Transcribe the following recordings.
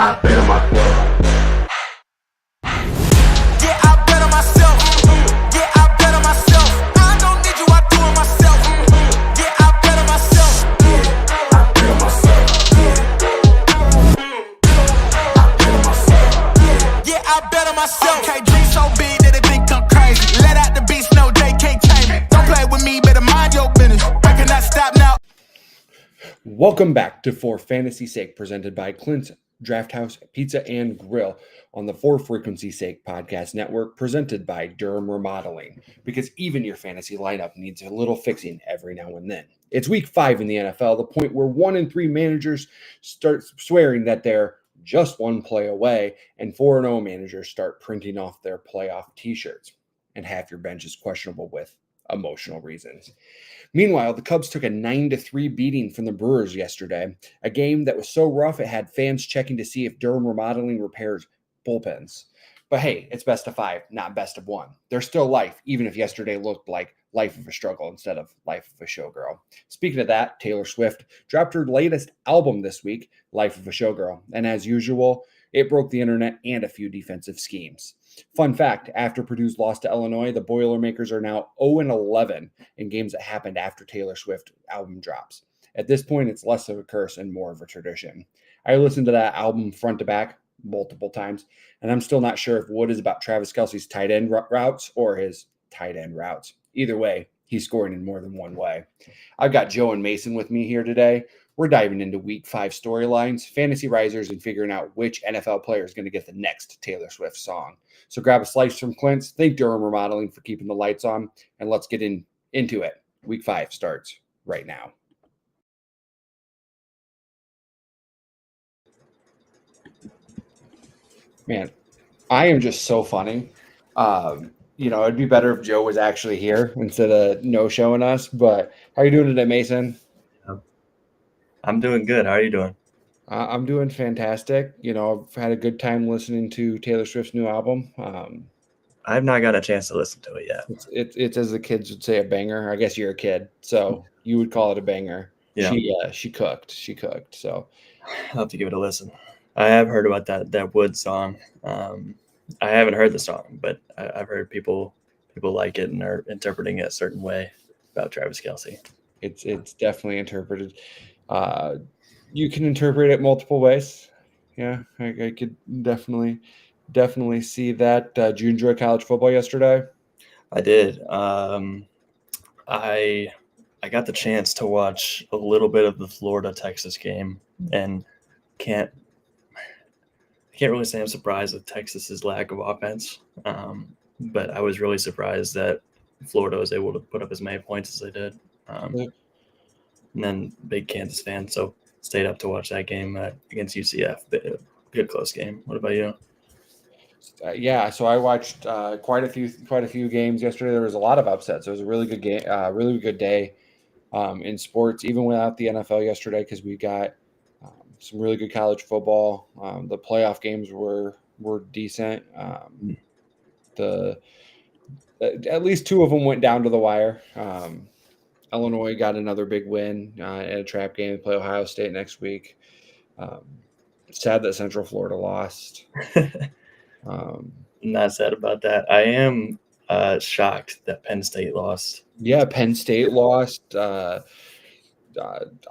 I bet on myself. Yeah, I bet on myself. Yeah, I bet on myself. I don't need you, I do it myself. Yeah, I bet on myself. Yeah, I bet on myself. Yeah, I bet on myself. Yeah, I bet on myself. Okay, dream so big that they think I'm crazy. Let out the beast, no, they can't tame me. Don't play with me, better mind your business. I cannot stop now. Welcome back to For Fantasy Sake, presented by Clint's Draft House Pizza and Grill on the For Frequency Sake podcast network, presented by Durham Remodeling, because even your fantasy lineup needs a little fixing every now and then. It's week 5 in the NFL, the point where 1 in 3 managers start swearing that they're just one play away, and 4-0 managers start printing off their playoff t-shirts, and half your bench is questionable with emotional reasons. Meanwhile, the Cubs took a 9-3 beating from the Brewers yesterday, a game that was so rough it had fans checking to see if Durham Remodeling repairs bullpens. But hey, it's best of 5, not best of 1. There's still life, even if yesterday looked like life of a struggle instead of life of a showgirl. Speaking of that, Taylor Swift dropped her latest album this week, Life of a Showgirl, and as usual, it broke the internet and a few defensive schemes. Fun fact, after Purdue's loss to Illinois, the Boilermakers are now 0-11 in games that happened after Taylor Swift album drops. At this point, it's less of a curse and more of a tradition. I listened to that album front to back multiple times, and I'm still not sure if Wood is about Travis Kelce's tight end routes or his tight end routes. Either way, he's scoring in more than one way. I've got Joe and Mason with me here today. We're diving into week 5 storylines, fantasy risers, and figuring out which NFL player is going to get the next Taylor Swift song. So grab a slice from Clint's. Thank Durham Remodeling for keeping the lights on, and let's get into it. Week 5 starts right now. Man, I am just so funny. It'd be better if Joe was actually here instead of no showing us. But how are you doing today, Mason? I'm doing good. How are you doing? I'm doing fantastic. I've had a good time listening to Taylor Swift's new album. I have not got a chance to listen to it yet. It's as the kids would say, a banger. I guess you're a kid, so you would call it a banger. Yeah. She cooked. So I'll have to give it a listen. I have heard about that Wood song. I haven't heard the song, but I've heard people like it and are interpreting it a certain way about Travis Kelce. It's definitely interpreted. You can interpret it multiple ways. Yeah, I could definitely see that. Did you enjoy college football yesterday? I did. I got the chance to watch a little bit of the Florida-Texas game, and I can't really say I'm surprised with Texas's lack of offense. But I was really surprised that Florida was able to put up as many points as they did. And then big Kansas fan, so stayed up to watch that game against UCF. Good close game. What about you? So I watched quite a few games yesterday. There was a lot of upsets. It was a really good game, really good day in sports, even without the NFL yesterday, because we got some really good college football. The playoff games were decent. At least 2 of them went down to the wire. Illinois got another big win in a trap game. They play Ohio State next week. Sad that Central Florida lost. Not sad about that. I am shocked that Penn State lost. Yeah, Penn State lost.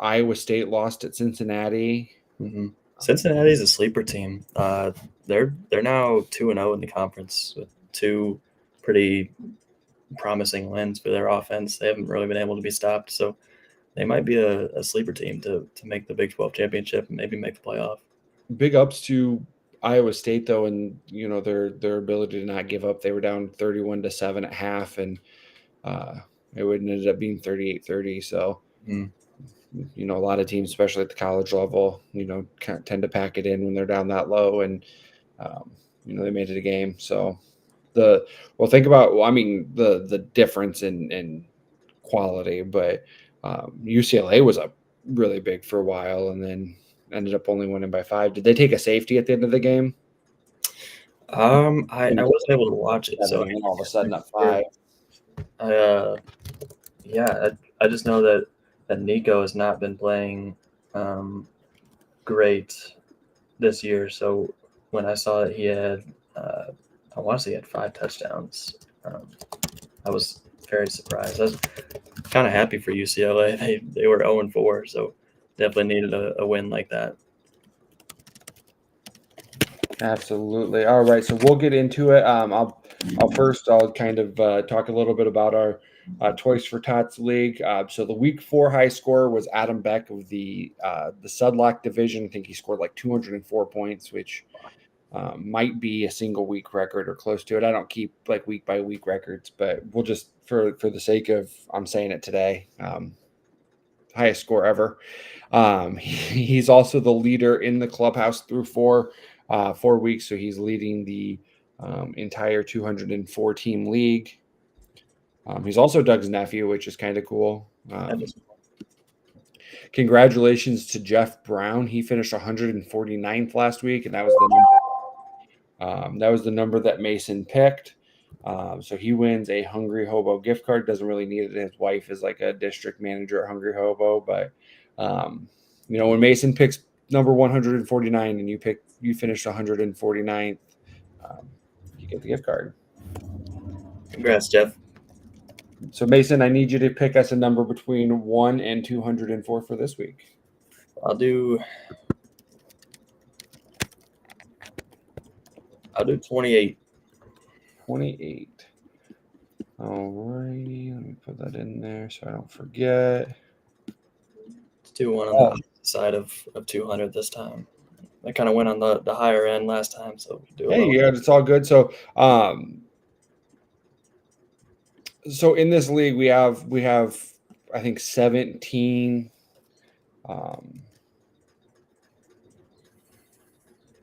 Iowa State lost at Cincinnati. Mm-hmm. Cincinnati's a sleeper team. They're now 2-0 in the conference with 2 pretty promising wins for their offense. They haven't really been able to be stopped, so they might be a sleeper team to make the Big 12 championship and maybe make the playoff. Big ups to Iowa State though, and their ability to not give up. They were down 31-7 at half, and it would ended up being 38-30. So a lot of teams, especially at the college level, tend to pack it in when they're down that low, and they made it a game. So think about the difference in quality, but UCLA was up really big for a while and then ended up only winning by 5. Did they take a safety at the end of the game? I wasn't able to watch it, so all of a sudden at 5. I just know that Nico has not been playing great this year. So when I saw that he had, I want to say he had 5 touchdowns, I was very surprised. I was kind of happy for UCLA. They were 0-4, so definitely needed a win like that. Absolutely. All right, so we'll get into it. I'll kind of talk a little bit about our Toys for Tots League. So the Week 4 high scorer was Adam Beck of the Sudlock division. I think he scored like 204 points, which might be a single week record or close to it. I don't keep like week by week records, but we'll just for the sake of I'm saying it today, highest score ever. He's also the leader in the clubhouse through 4 weeks, so he's leading the entire 204 team league. He's also Doug's nephew, which is kind of cool. Congratulations to Jeff Brown. He finished 149th last week, and that was the number that Mason picked. So he wins a Hungry Hobo gift card. Doesn't really need it. His wife is like a district manager at Hungry Hobo, but when Mason picks number 149 and you finish 149th, you get the gift card. Congrats, Jeff. So Mason, I need you to pick us a number between 1 and 204 for this week. I'll do 28. 28. All righty, let me put that in there so I don't forget. Let's do one on the side of 200 this time. I kind of went on the higher end last time, so do it. Yeah, it's all good. So, so in this league we have I think 17.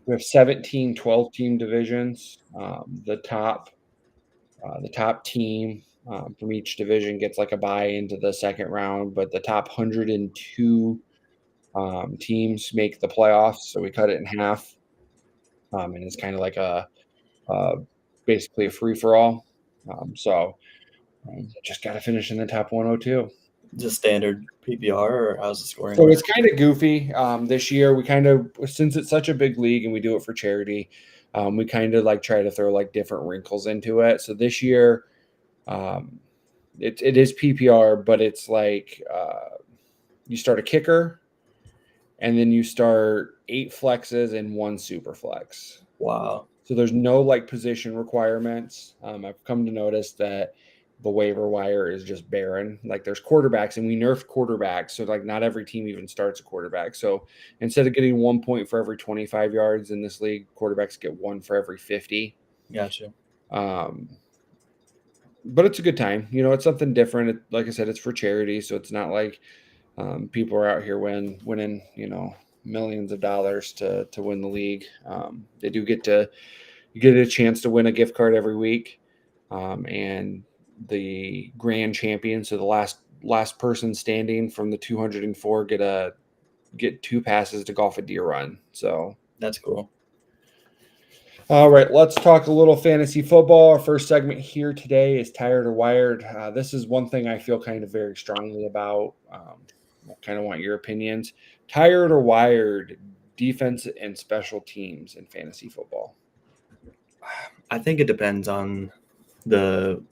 We have 17 12-team divisions. The top team from each division gets like a bye into the second round, but the top 102 teams make the playoffs. So we cut it in half, and it's kind of like basically a free for all. Just got to finish in the top 102. Just standard PPR, or how's the scoring? So it's kind of goofy. This year, we kind of, since it's such a big league and we do it for charity, we kind of like try to throw like different wrinkles into it. So this year, it is PPR, but it's like you start a kicker, and then you start 8 flexes and 1 super flex. Wow. So there's no like position requirements. I've come to notice that the waiver wire is just barren. Like there's quarterbacks, and we nerfed quarterbacks. So like not every team even starts a quarterback. So instead of getting 1 point for every 25 yards in this league, quarterbacks get 1 for every 50. Gotcha. But it's a good time. It's something different. Like I said, it's for charity. So it's not like people are out here winning, millions of dollars to win the league. They do get a chance to win a gift card every week. And the grand champion, so the last person standing from the 204 get 2 passes to golf a deer run. So that's cool. All right, let's talk a little fantasy football. Our first segment here today is Tired or Wired. This is one thing I feel kind of very strongly about. I kind of want your opinions. Tired or Wired, defense and special teams in fantasy football? I think it depends on the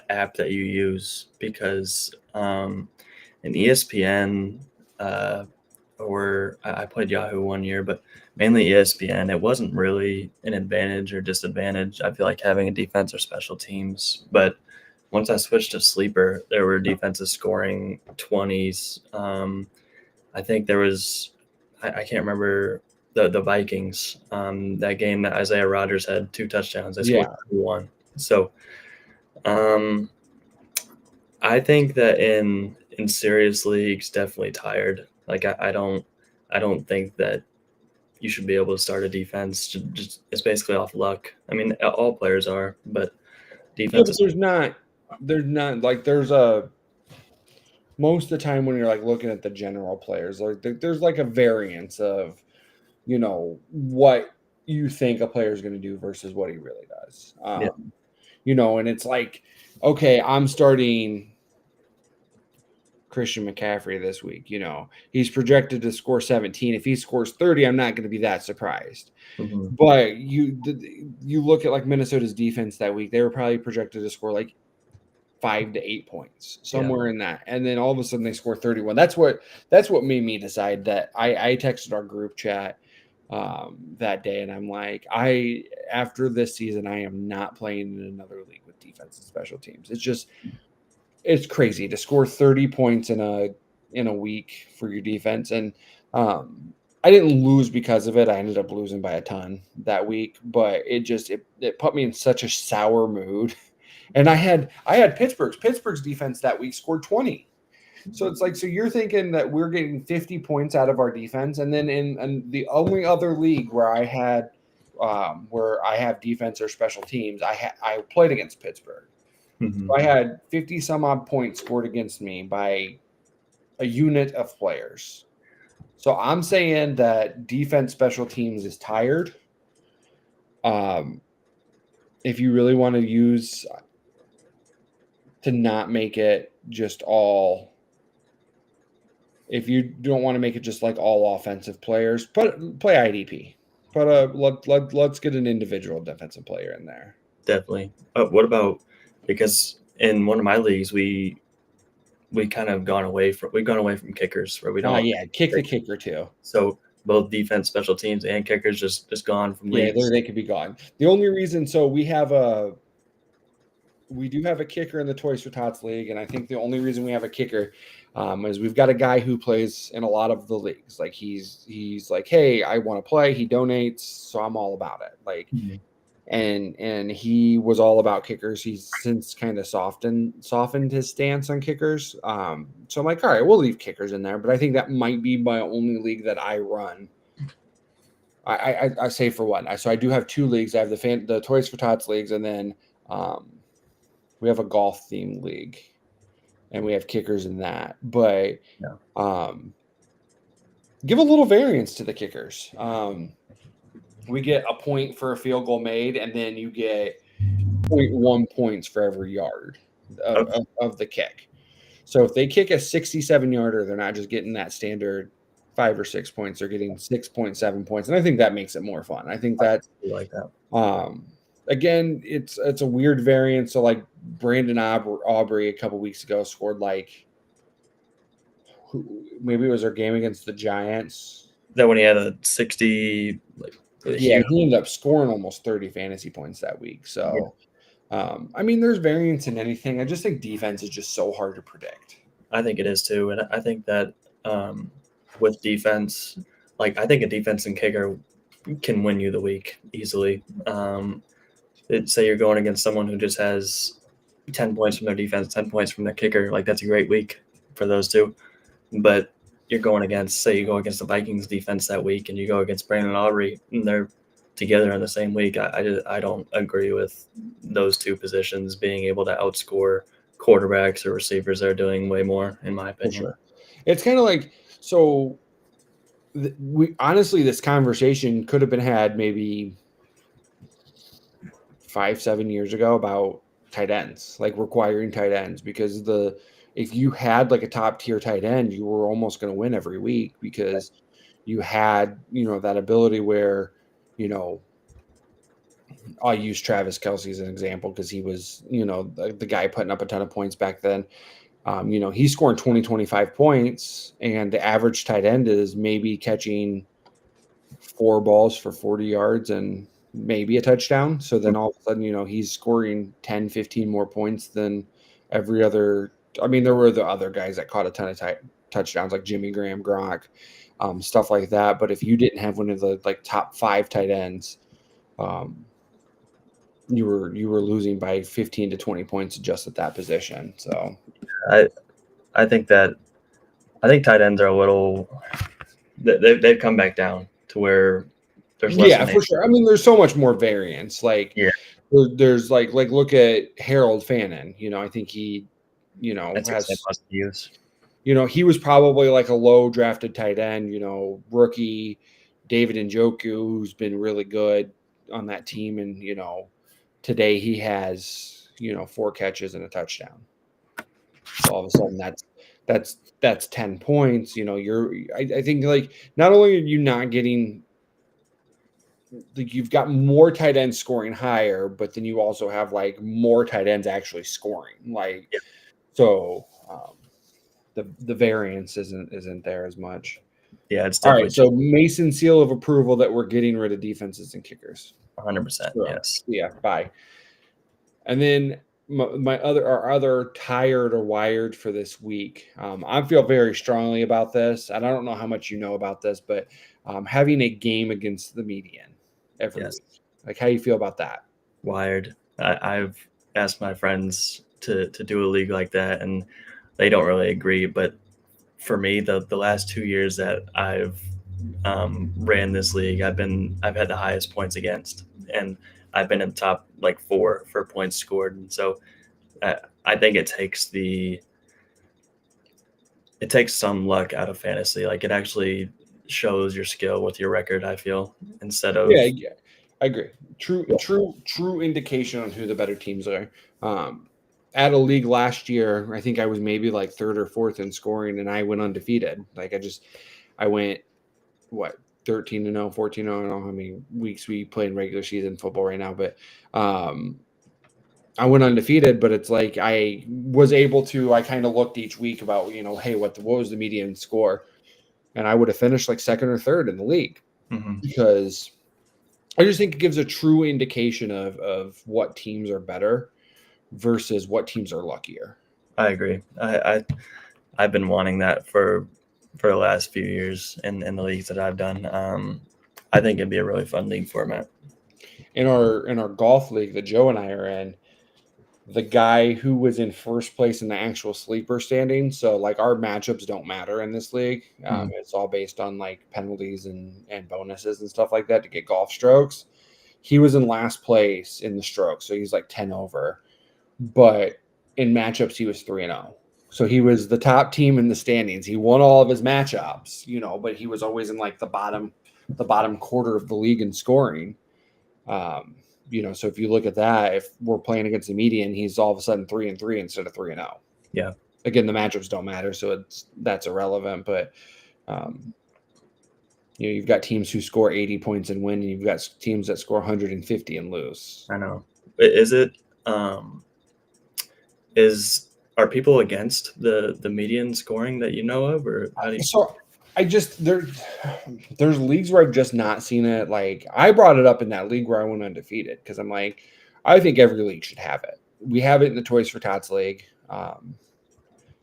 app that you use, because in ESPN, or I played Yahoo one year, but mainly ESPN, it wasn't really an advantage or disadvantage. I feel like having a defense or special teams, but once I switched to Sleeper, there were defenses scoring 20s. I think there was, I can't remember the Vikings, that game that Isaiah Rodgers had 2 touchdowns. They scored 1. So I think that in serious leagues, definitely tired. Like I don't think that you should be able to start a defense. Just it's basically off luck. I mean, all players are, but defense. Yeah, there's a most of the time when you're like looking at the general players, like there's like a variance of, what you think a player is going to do versus what he really does. And it's like, okay, I'm starting Christian McCaffrey this week. He's projected to score 17. If he scores 30, I'm not going to be that surprised. Mhm. But you look at like Minnesota's defense that week, they were probably projected to score like 5 to 8 points, somewhere in that. And then all of a sudden they score 31. That's what made me decide that I texted our group chat that day, and I'm like, after this season, I am not playing in another league with defense and special teams. It's crazy to score 30 points in a week for your defense. And I didn't lose because of it. I ended up losing by a ton that week, but it put me in such a sour mood. And I had Pittsburgh's defense that week scored 20. So it's like, so you're thinking that we're getting 50 points out of our defense. And then in the only other league where I have defense or special teams, I played against Pittsburgh. Mhm. So I had 50 some odd points scored against me by a unit of players. So I'm saying that defense special teams is tired. If you really want to use to not make it just all, if you don't want to make it just like all offensive players, play IDP. But let's get an individual defensive player in there. Definitely. What about, because in one of my leagues we kind of gone away from kickers, where we don't. Kick the kicker too. So both defense, special teams, and kickers just gone from leagues. Yeah, they could be gone. The only reason, so we do have a kicker in the Toys for Tots league, and I think the only reason we have a kicker is we've got a guy who plays in a lot of the leagues. Like he's like, hey, I want to play. He donates, so I'm all about it. Like, and he was all about kickers. He's since kind of softened his stance on kickers. So I'm like, all right, we'll leave kickers in there. But I think that might be my only league that I run. I say for one. So I do have two leagues. I have the Toys for Tots leagues, and then we have a golf themed league, and we have kickers in that. But give a little variance to the kickers. We get a point for a field goal made, and then you get 0.1 points for every yard of the kick. So if they kick a 67-yarder, they're not just getting that standard 5 or 6 points. They're getting 6.7 points, and I think that makes it more fun. I think that like that. Again, it's a weird variance. So like Brandon Aubrey a couple weeks ago scored like, maybe it was our game against the Giants. That when he had a 60, he ended up scoring almost 30 fantasy points that week. So, I mean, there's variance in anything. I just think defense is just so hard to predict. I think it is too, and I think that with defense, like I think a defense and kicker can win you the week easily. Say you're going against someone who just has 10 points from their defense, 10 points from their kicker, like that's a great week for those two. But you're going against, say you go against the Vikings defense that week and you go against Brandon Aubrey and they're together in the same week. I don't agree with those two positions being able to outscore quarterbacks or receivers that are doing way more, in my opinion. Sure. It's kind of like, so we honestly, this conversation could have been had maybe 5-7 years ago about tight ends, like requiring tight ends, because if you had like a top tier tight end, you were almost going to win every week because you had, that ability where, I'll use Travis Kelce as an example because he was, the guy putting up a ton of points back then. He's scoring 25 points, and the average tight end is maybe catching 4 balls for 40 yards and maybe a touchdown. So then all of a sudden, he's scoring 10, 15 more points than every other. I mean, there were the other guys that caught a ton of touchdowns, like Jimmy Graham, Gronk, stuff like that. But if you didn't have one of the top 5 tight ends, you were losing by 15 to 20 points just at that position. So I think tight ends are a little, they've come back down to where there's less. For sure. I mean, there's so much more variance. Like, there's like look at Harold Fannin. I think he, has use. He was probably like a low drafted tight end. Rookie David Njoku, who's been really good on that team, and today he has 4 catches and a touchdown. So all of a sudden that's 10 points. I think like not only are you not getting like you've got more tight ends scoring higher, but then you also have like more tight ends actually scoring. Like Yeah. so the variance isn't there as much. Yeah, it's All definitely right, so Mason seal of approval that we're getting rid of defenses and kickers. 100%. Sure. Yes. Yeah, bye. And then our other tired or wired for this week. I feel very strongly about this, and I don't know how much you know about this, but having a game against the median every Yes. week. Like, how you feel about that? Wired. I've asked my friends to do a league like that, and they don't really agree. But for me, the last 2 years that I've ran this league, I've had the highest points against, and I've been in top like 4 for points scored. And so I think it takes some luck out of fantasy. Like it actually shows your skill with your record, I feel, instead of Yeah, I agree. True indication on who the better teams are. At a league last year, I think I was maybe like third or fourth in scoring, and I went undefeated. Like I went 13-0, 14-0. I don't know how many weeks we play in regular season football right now, but I went undefeated. But it's like I was able to. I kind of looked each week about hey, what was the median score, and I would have finished like second or third in the league because I just think it gives a true indication of what teams are better versus what teams are luckier. I agree. I've been wanting that for the last few years in the leagues that I've done. I think it'd be a really fun league format. In our golf league that Joe and I are in, the guy who was in first place in the actual sleeper standing, so like our matchups don't matter in this league. It's all based on like penalties and bonuses and stuff like that to get golf strokes. He was in last place in the strokes, so he's like 10 over. But in matchups, he was 3-0. So he was the top team in the standings. He won all of his matchups, but he was always in like the bottom quarter of the league in scoring. So if you look at that, if we're playing against the median, he's all of a sudden 3-3 instead of 3-0. Yeah. Again, the matchups don't matter, so that's irrelevant. But you've got teams who score 80 points and win, and you've got teams that score 150 and lose. I know. Is it? Are people against the median scoring that you know of, or how do you? So I just there's leagues where I've just not seen it. Like I brought it up in that league where I went undefeated because I'm like, I think every league should have it. We have it in the Toys for Tots league.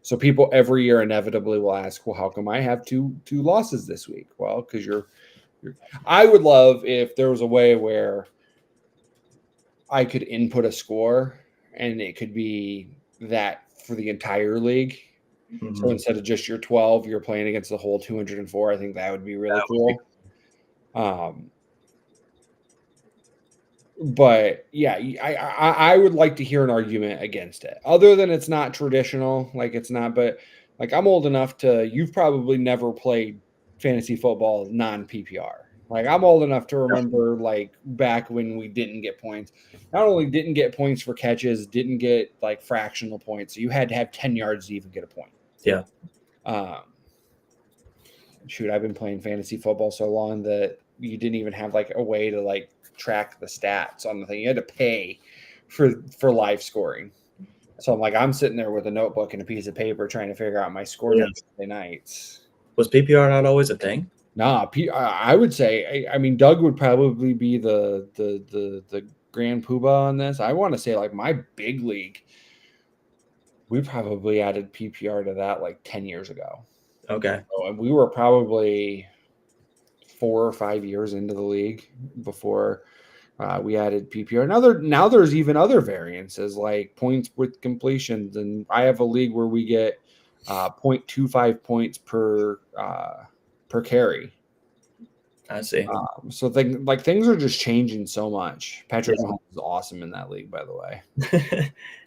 So people every year inevitably will ask, well, how come I have two losses this week? Well, because you're I would love if there was a way where I could input a score and it could be that for the entire league. So instead of just your 12, you're playing against the whole 204. I think that would be really cool. But yeah, I would like to hear an argument against it. Other than it's not traditional, like it's not. But like I'm old enough you've probably never played fantasy football non-PPR. Like I'm old enough to remember like back when we didn't get points. Not only didn't get points for catches, didn't get like fractional points. So you had to have 10 yards to even get a point. Yeah. Shoot, I've been playing fantasy football so long that you didn't even have like a way to like track the stats on the thing. You had to pay for live scoring. So I'm sitting there with a notebook and a piece of paper trying to figure out my score Sunday nights. Was PPR not always a thing? Nah, I would say. I mean, Doug would probably be the grand poobah on this. I want to say like my big league, we probably added PPR to that like 10 years ago. Okay. So, and we were probably 4 or 5 years into the league before we added PPR. Now there's even other variances like points with completions, and I have a league where we get 0.25 points per carry. I see. So things are just changing so much. Patrick Mahomes is awesome in that league, by the way.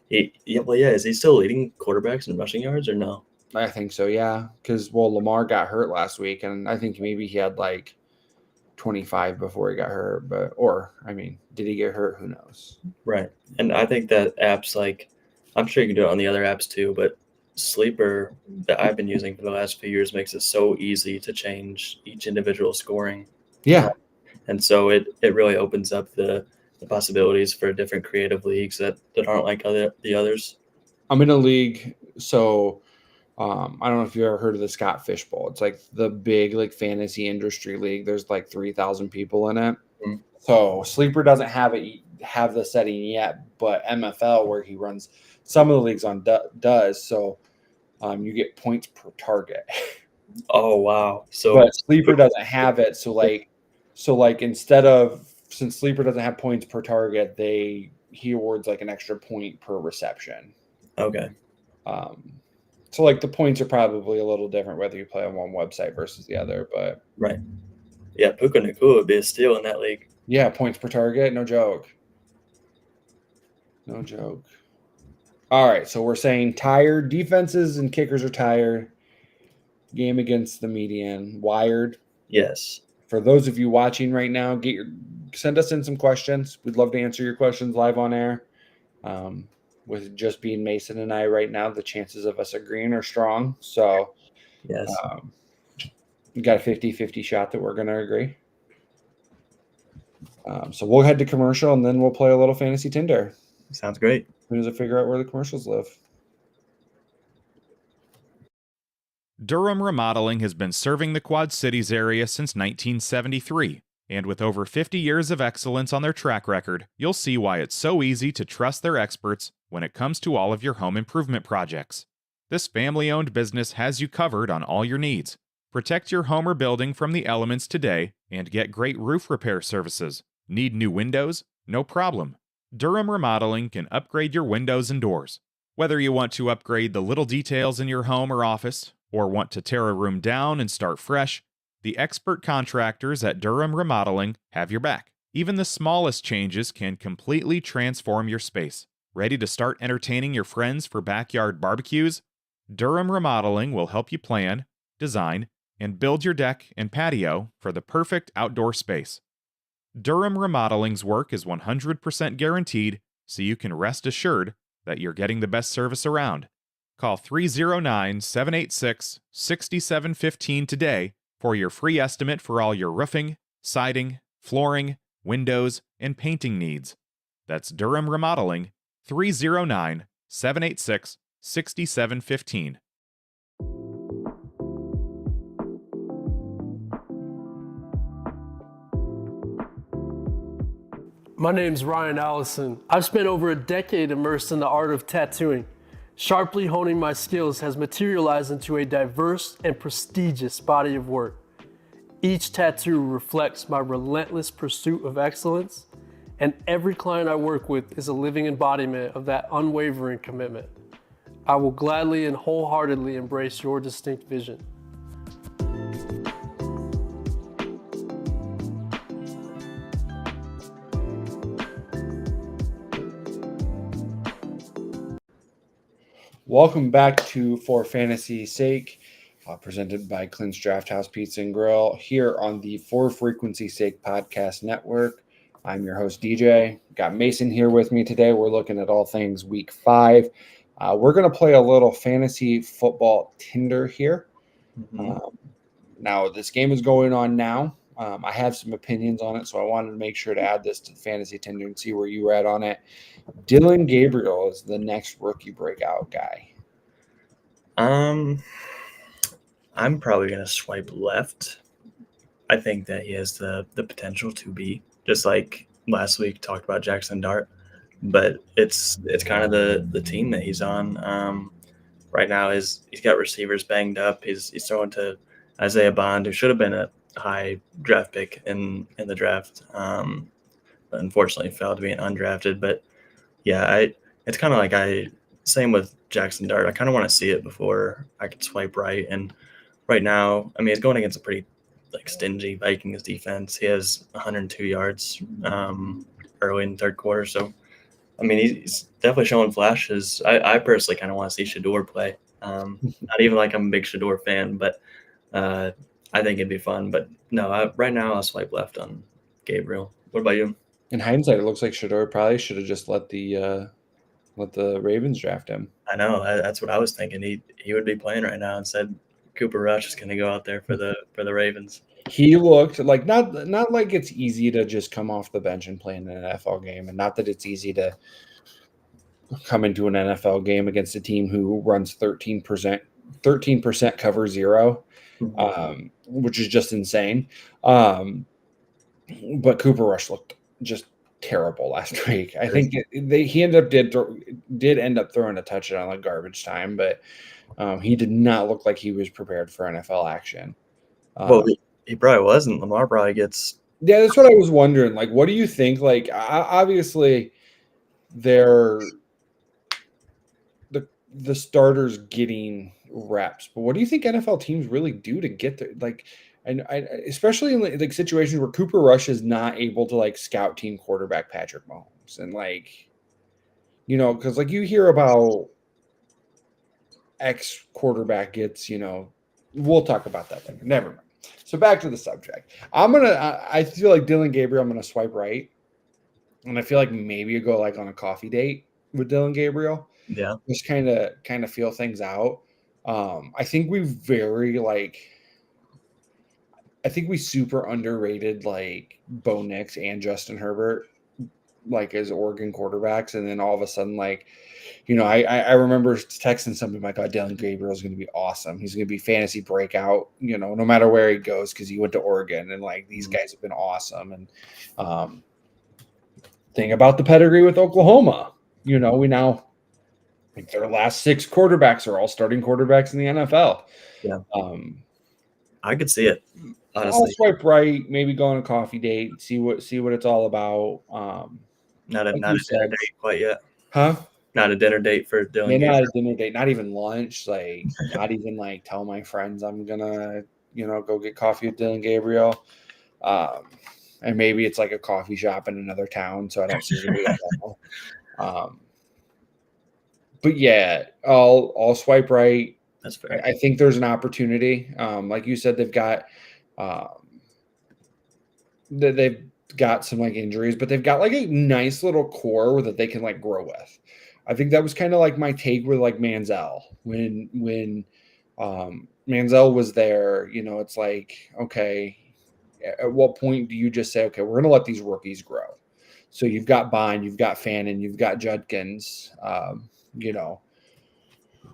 Is he still leading quarterbacks in rushing yards or no? I think so, yeah. Because Lamar got hurt last week, and I think maybe he had like 25 before he got hurt. Did he get hurt? Who knows? Right. And I think that apps like, I'm sure you can do it on the other apps too, but Sleeper that I've been using for the last few years makes it so easy to change each individual scoring. Yeah. And so it really opens up the possibilities for different creative leagues that aren't like the others. I'm in a league. So I don't know if you ever heard of the Scott Fish Bowl. It's like the big like fantasy industry league. There's like 3,000 people in it. Mhm. So Sleeper doesn't have the setting yet, but MFL, where he runs some of the leagues on, does. So you get points per target. Oh, wow. So But Sleeper doesn't have it. So like instead of, since Sleeper doesn't have points per target, he awards like an extra point per reception. okay. So like the points are probably a little different whether you play on one website versus the other, but Right. Yeah, Puka Nacua would be a steal in that league. yeah, points per target, no joke. No joke. All right, so we're saying tired. Defenses and kickers are tired. Game against the median, wired. Yes. For those of you watching right now, send us in some questions. We'd love to answer your questions live on air. With just being Mason and I right now, the chances of us agreeing are strong. So Yes. we got a 50-50 shot that we're going to agree. So we'll head to commercial, and then we'll play a little fantasy Tinder Sounds great. as soon as I figure out where the commercials live. Durham Remodeling has been serving the Quad Cities area since 1973. And with over 50 years of excellence on their track record, you'll see why it's so easy to trust their experts when it comes to all of your home improvement projects. This family-owned business has you covered on all your needs. Protect your home or building from the elements today and get great roof repair services. Need new windows? No problem. Durham Remodeling can upgrade your windows and doors. Whether you want to upgrade the little details in your home or office, or want to tear a room down and start fresh, the expert contractors at Durham Remodeling have your back. Even the smallest changes can completely transform your space. Ready to start entertaining your friends for backyard barbecues? Durham Remodeling will help you plan, design, and build your deck and patio for the perfect outdoor space. Durham Remodeling's work is 100% guaranteed, so you can rest assured that you're getting the best service around. Call 309-786-6715 today for your free estimate for all your roofing, siding, flooring, windows, and painting needs. That's Durham Remodeling, 309-786-6715. My name's Ryan Allison. I've spent over a decade immersed in the art of tattooing. Sharply honing my skills has materialized into a diverse and prestigious body of work. Each tattoo reflects my relentless pursuit of excellence, and every client I work with is a living embodiment of that unwavering commitment. I will gladly and wholeheartedly embrace your distinct vision. Welcome back to For Fantasy's Sake, presented by Clint's Draft House Pizza and Grill here on the For Frequency's Sake podcast network. I'm your host, DJ. Got Mason here with me today. We're looking at all things week 5. We're going to play a little fantasy football Tinder here. Now, this game is going on now. I have some opinions on it, so I wanted to make sure to add this to Fantasy Tinder and see where you were at on it. Dylan Gabriel is the next rookie breakout guy. I'm probably going to swipe left. I think that he has the potential to be, just like last week talked about Jackson Dart, but it's kind of the team that he's on. Right now he's got receivers banged up. He's throwing to Isaiah Bond, who should have been a high draft pick in the draft, but unfortunately failed to be an undrafted. But yeah, it's kind of like same with Jackson Dart. I kind of want to see it before I could swipe right. And right now, I mean, he's going against a pretty stingy Vikings defense. He has 102 yards early in the third quarter. So, I mean, he's definitely showing flashes. I personally kind of want to see Shador play. Not even like I'm a big Shador fan, but I think it'd be fun. But no, right now I'll swipe left on Gabriel. What about you? In hindsight, it looks like Shador probably should have just let the Let the Ravens draft him. I know. That's what I was thinking. He would be playing right now. Instead, Cooper Rush is going to go out there for the Ravens. He looked like not like it's easy to just come off the bench and play in an NFL game, and not that it's easy to come into an NFL game against a team who runs 13% cover zero, which is just insane. But Cooper Rush looked just terrible last week. I think he did end up throwing a touchdown like garbage time, but he did not look like he was prepared for NFL action. Well, he probably wasn't. Lamar probably gets. Yeah, that's what I was wondering. Like, what do you think? Like, obviously, they're the starters getting reps, but what do you think NFL teams really do to get there? Like, and especially in like situations where Cooper Rush is not able to like scout team quarterback Patrick Mahomes, and like, you know, because like you hear about X quarterback gets, you know, we'll talk about that later. Never mind. So back to the subject. I feel like Dylan Gabriel, I'm gonna swipe right, and I feel like maybe you go like on a coffee date with Dylan Gabriel. Yeah. Just kind of feel things out. I think we super underrated like Bo Nix and Justin Herbert like as Oregon quarterbacks, and then all of a sudden, like, you know, I remember texting somebody, my God, Dylan Gabriel is going to be awesome. He's going to be fantasy breakout, you know, no matter where he goes, because he went to Oregon, and like these guys have been awesome. And thing about the pedigree with Oklahoma, you know, we now think their last 6 quarterbacks are all starting quarterbacks in the NFL. Yeah. I could see it. Honestly. I'll swipe right, maybe go on a coffee date, see what it's all about. Not a dinner date quite yet. Huh? Not a dinner date for Dylan. Not a dinner date, not even lunch, like not even like tell my friends I'm gonna, you know, go get coffee with Dylan Gabriel. And maybe it's like a coffee shop in another town, so I don't see anybody else. But yeah, I'll swipe right. That's fair. I think there's an opportunity. Like you said, they've got some like injuries, but they've got like a nice little core that they can like grow with. I think that was kind of like my take with like Manziel when Manziel was there. You know, it's like, okay, at what point do you just say, okay, we're going to let these rookies grow? So you've got Bond, you've got Fannin, you've got Judkins. You know,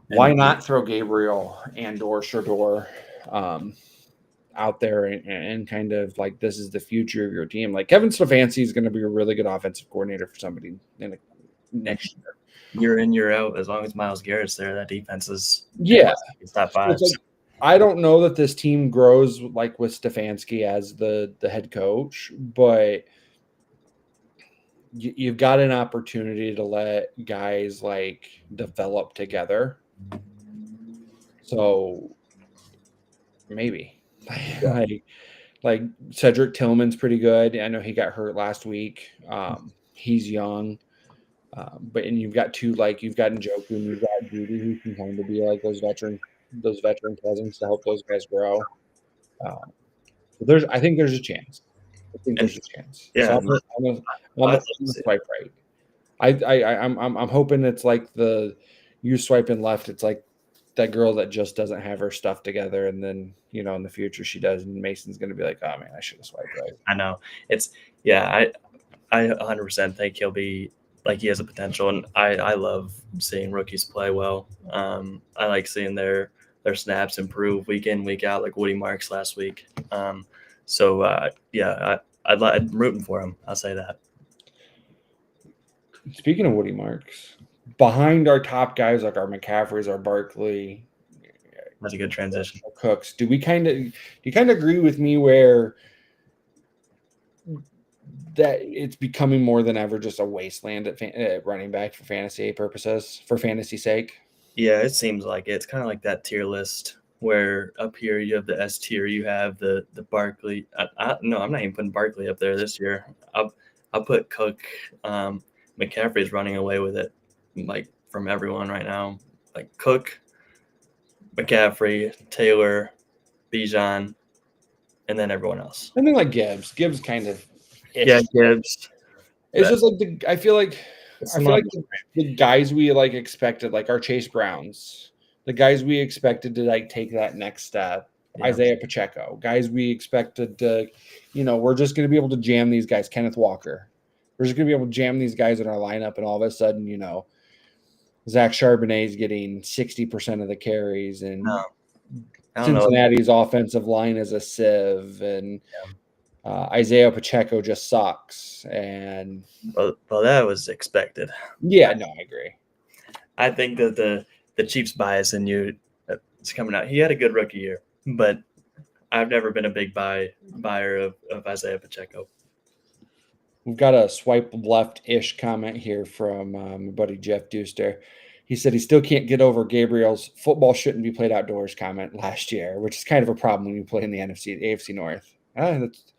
why not throw Gabriel and or Shador out there and kind of like, this is the future of your team. Like Kevin Stefanski is going to be a really good offensive coordinator for somebody in next year. Year in, year out, as long as Myles Garrett's there, that defense is it's top 5. Like, I don't know that this team grows like with Stefanski as the head coach, but you've got an opportunity to let guys like develop together. So maybe like Cedric Tillman's pretty good. I know he got hurt last week. He's young. And you've got you've got Njoku and you've got Judy, who can kind of be like those veteran presence to help those guys grow. I think there's a chance. Yeah, so I'm gonna swipe right. I'm hoping it's like you swiping left. It's like that girl that just doesn't have her stuff together, and then, you know, in the future she does, and Mason's gonna be like, oh man, I should have swiped right. I know. I 100% think he'll be like, he has a potential, and I love seeing rookies play well. I like seeing their snaps improve week in, week out, like Woody Marks last week. I'm rooting for him. I'll say that. Speaking of Woody Marks, behind our top guys like our McCaffreys, our Barkley, that's a good transition. Cooks. Do you kind of agree with me where that it's becoming more than ever just a wasteland at running back for fantasy purposes, for fantasy sake? Yeah, it seems like it's kind of like that tier list where up here you have the S tier, you have the Barkley. No, I'm not even putting Barkley up there this year. I'll put Cook. McCaffrey's running away with it, like, from everyone right now. Like Cook, McCaffrey, Taylor, Bijan, and then everyone else. I mean, like Gibbs kind of. Yeah, Gibbs. It's just like I feel like I feel like the guys we like expected, like our Chase Browns, the guys we expected to like take that next step, Yeah. Isaiah Pacheco, guys we expected to, we're just going to be able to jam these guys. Kenneth Walker, we're just going to be able to jam these guys in our lineup, and all of a sudden, Zach Charbonnet is getting 60% of the carries, and No, I don't know. Cincinnati's offensive line is a sieve, and Isaiah Pacheco just sucks. And Well, that was expected. yeah, no, I agree. I think that the Chiefs bias in you is coming out. He had a good rookie year, but I've never been a big buyer of Isaiah Pacheco. We've got a swipe left-ish comment here from my buddy Jeff Deuster. He said he still can't get over Gabriel's "football shouldn't be played outdoors" comment last year, which is kind of a problem when you play in the AFC North. That's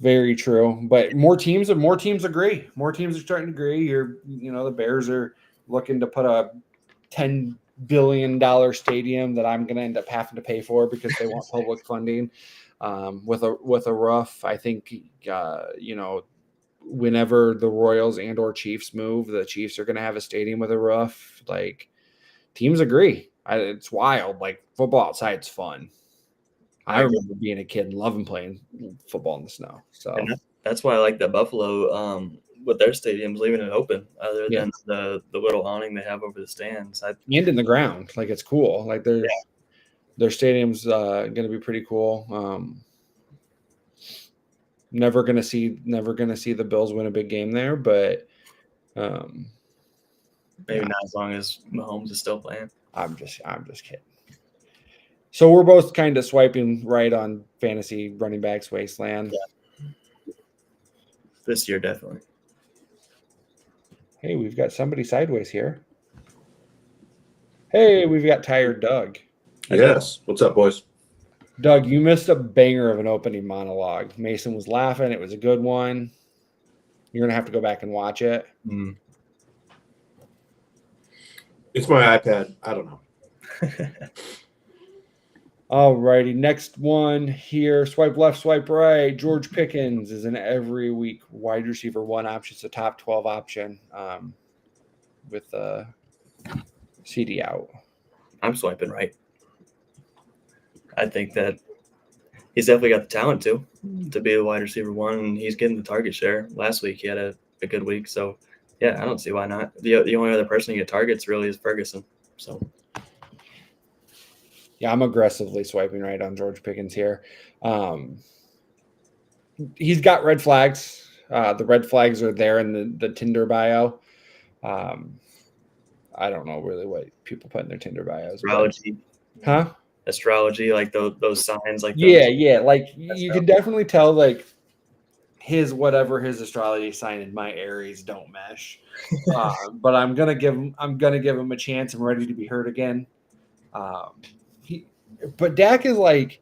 very true. But more teams agree. More teams are starting to agree. The Bears are looking to put a $10 billion stadium that I'm going to end up having to pay for because they want public funding. With a rough, I think whenever the Royals and or Chiefs move, the Chiefs are going to have a stadium with a roof. Like, teams agree. It's wild. Like, football outside's fun. I remember being a kid and loving playing football in the snow. So and that's why I like that Buffalo with their stadiums leaving it open, other than the little awning they have over the stands. And in the ground, like, it's cool. Like, their stadium's going to be pretty cool. Never gonna see the Bills win a big game there, but maybe not as long as Mahomes is still playing. I'm just kidding. So we're both kind of swiping right on fantasy running backs wasteland. Yeah. This year, definitely. Hey, we've got somebody sideways here. Hey, we've got Tired Doug. Yes. What's up, boys? Doug, you missed a banger of an opening monologue. Mason was laughing. It was a good one. You're going to have to go back and watch it. It's my iPad. I don't know. All righty. Next one here. Swipe left, swipe right. George Pickens is an every week wide receiver one option. It's a top 12 option with CD out. I'm swiping right. I think that he's definitely got the talent to be a wide receiver one, and he's getting the target share. Last week he had a good week, so yeah, I don't see why not. The only other person to get targets really is Ferguson. So yeah, I'm aggressively swiping right on George Pickens here. He's got red flags. The red flags are there in the Tinder bio. I don't know really what people put in their Tinder bios. Astrology. Huh? Astrology, like those signs, like yeah. Like, you can definitely tell, like, his astrology sign and my Aries don't mesh. But I'm gonna give him a chance. I'm ready to be heard again. But Dak is like,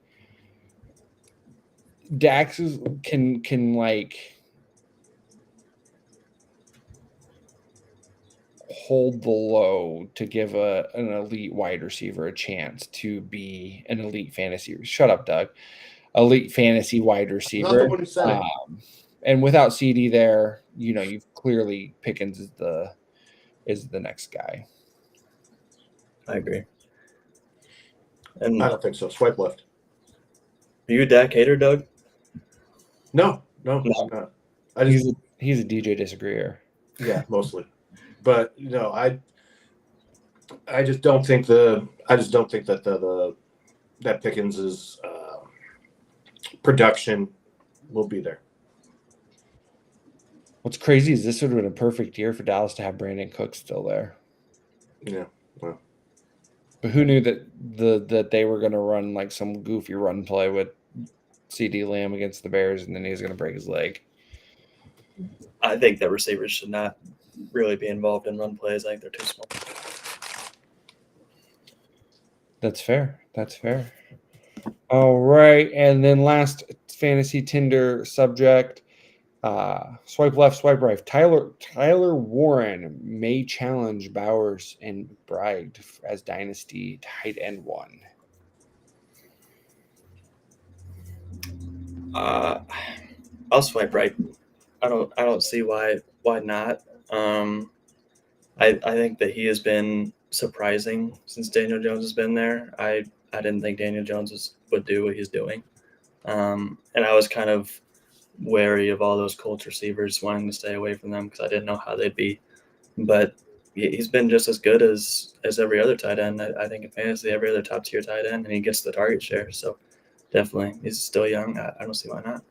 can like hold the low to give an elite wide receiver a chance to be an elite fantasy. Shut up, Doug. Elite fantasy wide receiver. And without CD there, you've clearly Pickens is the next guy. I agree. And I don't think so. Swipe left. Are you a Dak hater, Doug? No. I'm not. He's a DJ disagreeer. Yeah, mostly. But I just don't think that that Pickens's production will be there. What's crazy is this would have been a perfect year for Dallas to have Brandon Cooks still there. Yeah, well, but who knew that they were going to run like some goofy run play with CD Lamb against the Bears, and then he was going to break his leg. I think that receivers should not really be involved in run plays. I think they're too small. That's fair. All right, and then last fantasy Tinder subject. Swipe left, swipe right. Tyler Warren may challenge Bowers and McBride as dynasty tight end one. I'll swipe right. I don't see why not. I think that he has been surprising since Daniel Jones has been there. I didn't think Daniel Jones would do what he's doing. And I was kind of wary of all those Colts receivers, wanting to stay away from them because I didn't know how they'd be. But he's been just as good as every other tight end. I think in fantasy, every other top tier tight end, and he gets the target share. So definitely, he's still young. I don't see why not.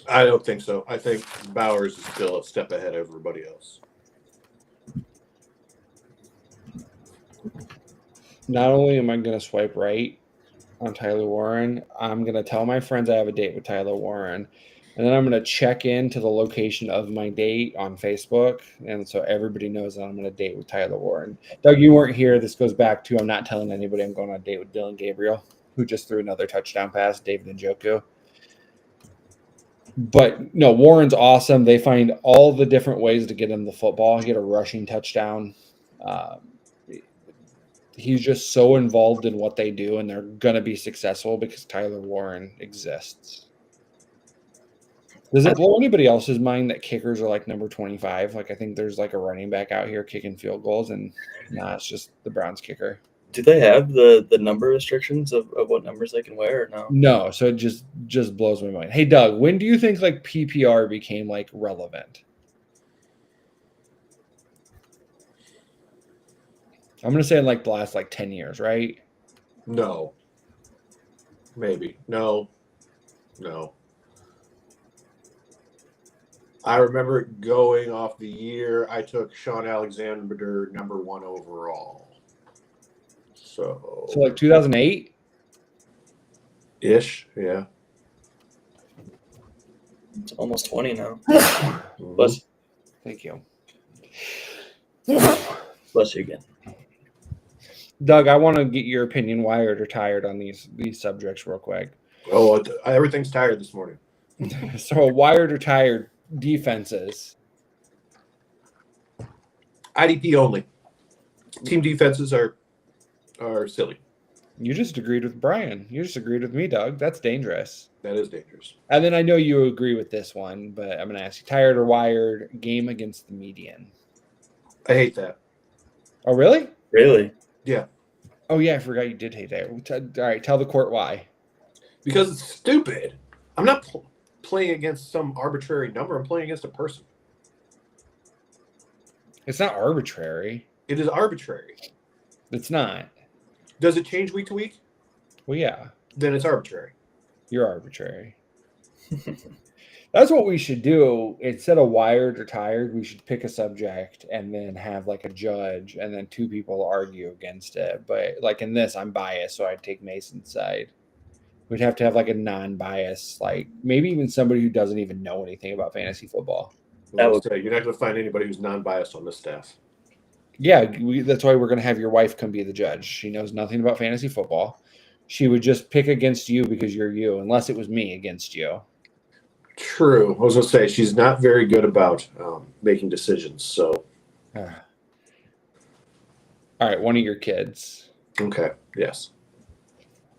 I don't think so. I think Bowers is still a step ahead of everybody else. Not only am I going to swipe right on Tyler Warren, I'm going to tell my friends I have a date with Tyler Warren. And then I'm going to check into the location of my date on Facebook. And so everybody knows that I'm going to date with Tyler Warren. Doug, you weren't here. This goes back to I'm not telling anybody I'm going on a date with Dylan Gabriel, who just threw another touchdown pass, David Njoku. But no, Warren's awesome. They find all the different ways to get him the football. He had a rushing touchdown. He's just so involved in what they do, and they're going to be successful because Tyler Warren exists. Does it blow anybody else's mind that kickers are like number 25? Like, I think there's like a running back out here kicking field goals, and it's just the Browns kicker. Do they have the number restrictions of what numbers they can wear or no? No, so it just blows my mind. Hey, Doug, when do you think like PPR became like relevant? I'm going to say in like the last like 10 years, right? No. Maybe. No. I remember going off the year I took Sean Alexander number 1 overall. So like 2008? Ish, yeah. It's almost 20 now. Bless. Thank you. Bless you again. Doug, I want to get your opinion, wired or tired, on these subjects real quick. Oh, everything's tired this morning. So wired or tired defenses. IDP only. Team defenses are silly. You just agreed with Brian. You just agreed with me, Doug. That's dangerous. That is dangerous. And then I know you agree with this one, but I'm going to ask you, tired or wired, game against the median. I hate that. Oh, really? Really? Yeah. Oh, yeah, I forgot you did hate that. All right, tell the court why. Because it's stupid. I'm not playing against some arbitrary number. I'm playing against a person. It's not arbitrary. It is arbitrary. It's not. Does it change week to week? Well, yeah. Then it's arbitrary. You're arbitrary. That's what we should do. Instead of wired or tired, we should pick a subject and then have like a judge and then two people argue against it. But like in this, I'm biased, so I'd take Mason's side. We'd have to have like a non-bias, like maybe even somebody who doesn't even know anything about fantasy football. You're not going to find anybody who's non-biased on this staff. Yeah, that's why we're going to have your wife come be the judge. She knows nothing about fantasy football. She would just pick against you because you're you, unless it was me against you. True. I was going to say, she's not very good about making decisions. So, all right, one of your kids. Okay, yes.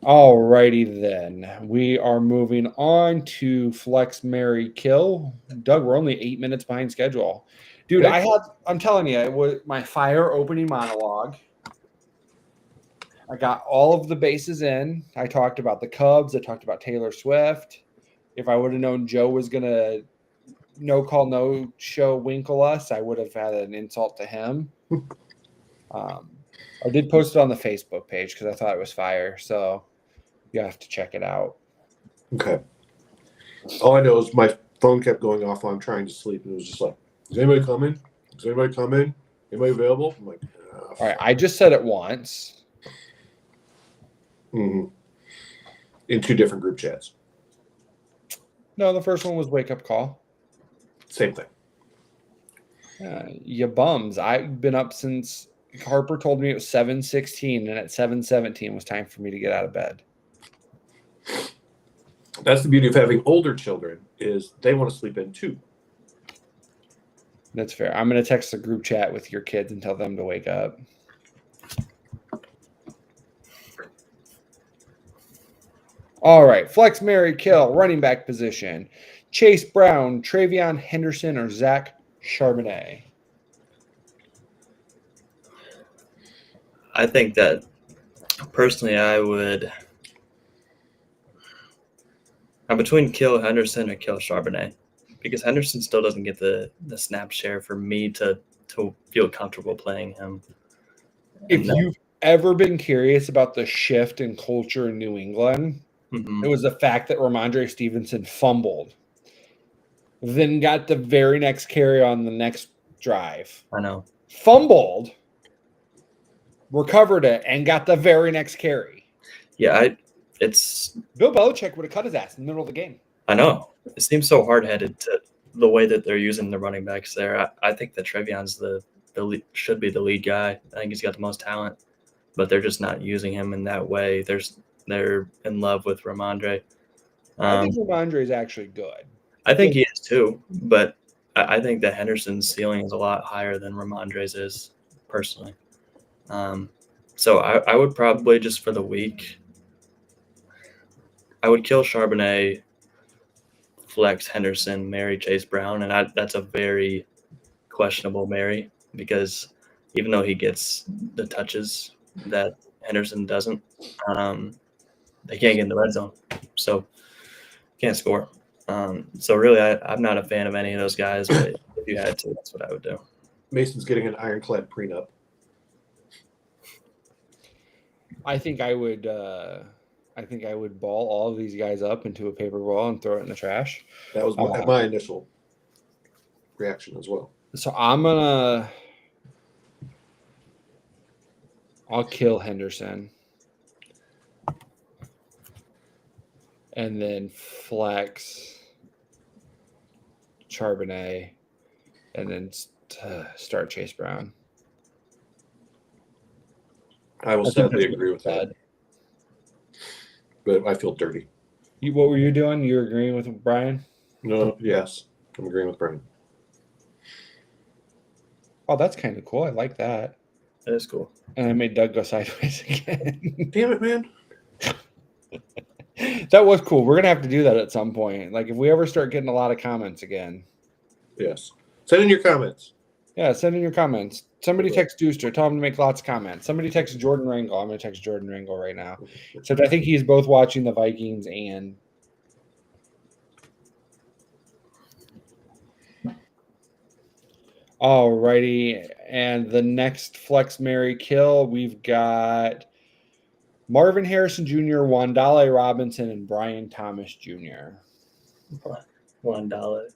All righty then. We are moving on to Flex, Marry, Kill. Doug, we're only 8 minutes behind schedule. Dude, Okay. I'm telling you, it was my fire opening monologue. I got all of the bases in. I talked about the Cubs. I talked about Taylor Swift. If I would have known Joe was going to no call, no show winkle us, I would have had an insult to him. I did post it on the Facebook page because I thought it was fire. So you have to check it out. Okay. All I know is my phone kept going off while I'm trying to sleep. And it was just like, is anybody coming? Is anybody coming? Anybody available? I'm like, All right. I just said it once. in 2 different group chats. No, the first one was wake up call. Same thing. You bums. I've been up since Harper told me it was 7:16, and at 7:17 was time for me to get out of bed. That's the beauty of having older children is they want to sleep in too. That's fair. I'm going to text the group chat with your kids and tell them to wake up. All right. Flex, Mary, kill, running back position. Chase Brown, Travion Henderson, or Zach Charbonnet. I think that personally, I'm between kill Henderson or kill Charbonnet because Henderson still doesn't get the snap share for me to feel comfortable playing him. If you've ever been curious about the shift in culture in New England, it was the fact that Ramondre Stevenson fumbled, then got the very next carry on the next drive. I know. Fumbled, recovered it, and got the very next carry. Yeah, it's Bill Belichick would have cut his ass in the middle of the game. I know. It seems so hard-headed to the way that they're using the running backs there. I think that Trevion's should be the lead guy. I think he's got the most talent, but they're just not using him in that way. They're in love with Ramondre. I think Ramondre is actually good. I think he is too, but I think that Henderson's ceiling is a lot higher than Ramondre's is, personally. So I would probably, just for the week, I would kill Charbonnet, flex Henderson, marry Chase Brown, and that's a very questionable marry because even though he gets the touches that Henderson doesn't, they can't get in the red zone, so can't score. So really, I'm not a fan of any of those guys, but if you had to, that's what I would do. Mason's getting an ironclad prenup. I think I would ball all of these guys up into a paper ball and throw it in the trash. That was my initial reaction as well. So I'll kill Henderson and then flex Charbonnet and then start Chase Brown. I will sadly agree with that. But I feel dirty. What were you doing? You were agreeing with Brian? No, yes. I'm agreeing with Brian. Oh, that's kind of cool. I like that. That is cool. And I made Doug go sideways again. Damn it, man. That was cool. We're going to have to do that at some point. Like, if we ever start getting a lot of comments again. Yes. Send in your comments. Yeah, send in your comments. Somebody text Deuster. Tell him to make lots of comments. Somebody text Jordan Rangel. I'm going to text Jordan Rangel right now. Except I think he's both watching the Vikings and alrighty. And the next flex, marry, kill, we've got Marvin Harrison Jr., Wandale Robinson, and Brian Thomas Jr. $1.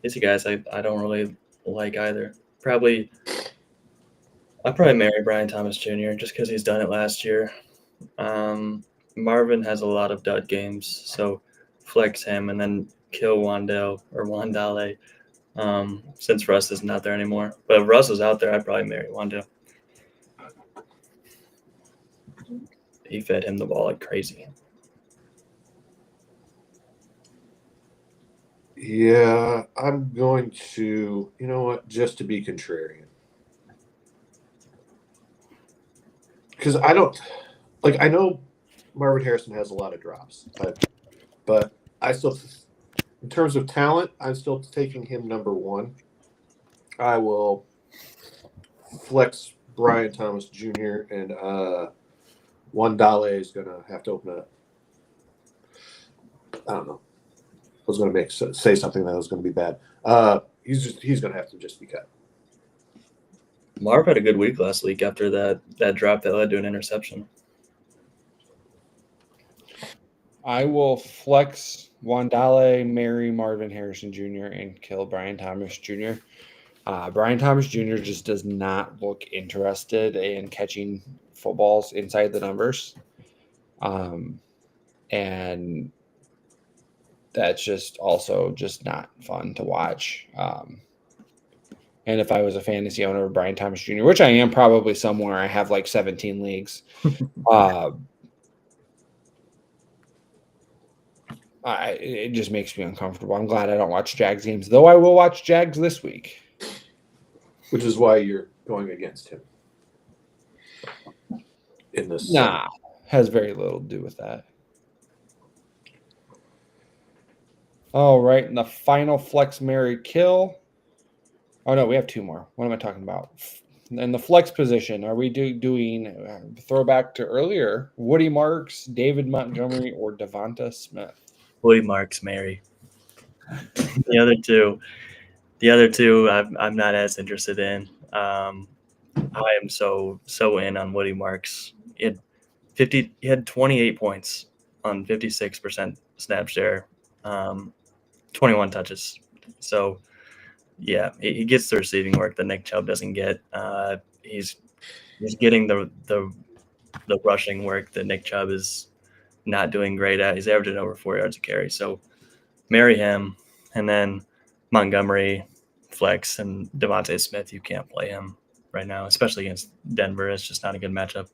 These guys I don't really like either. I'll probably marry Brian Thomas Jr. just because he's done it last year. Marvin has a lot of dud games, so flex him and then kill Wandale since Russ isn't out there anymore. But if Russ was out there, I'd probably marry Wandale. He fed him the ball like crazy. Yeah, I'm going to, you know what, just to be contrarian. Because I know Marvin Harrison has a lot of drops, but I still, in terms of talent, I'm still taking him number one. I will flex Brian Thomas Jr. and Wandale is going to have to open it up. I don't know. I was going to say something that was going to be bad. He's going to have to just be cut. Marv had a good week last week after that drop that led to an interception. I will flex Wandale, marry Marvin Harrison Jr., and kill Brian Thomas Jr. Brian Thomas Jr. just does not look interested in catching footballs inside the numbers. And that's just also just not fun to watch. And if I was a fantasy owner of Brian Thomas Jr., which I am probably somewhere, I have like 17 leagues. It just makes me uncomfortable. I'm glad I don't watch Jags games, though I will watch Jags this week. Which is why you're going against him in this. Nah, has very little to do with that. All right, and the final flex, Mary kill. Oh no, we have two more. What am I talking about? In the flex position, are we doing throwback to earlier? Woody Marks, David Montgomery, or Devonta Smith? Woody Marks, Mary. The other two, I'm not as interested in. I am so in on Woody Marks. He had 28 points on 56% snap share, 21 touches. So yeah, he gets the receiving work that Nick Chubb doesn't get. He's getting the rushing work that Nick Chubb is not doing great at. He's averaging over 4 yards a carry. So marry him, and then Montgomery, flex, and Devontae Smith. You can't play him right now, especially against Denver. It's just not a good matchup.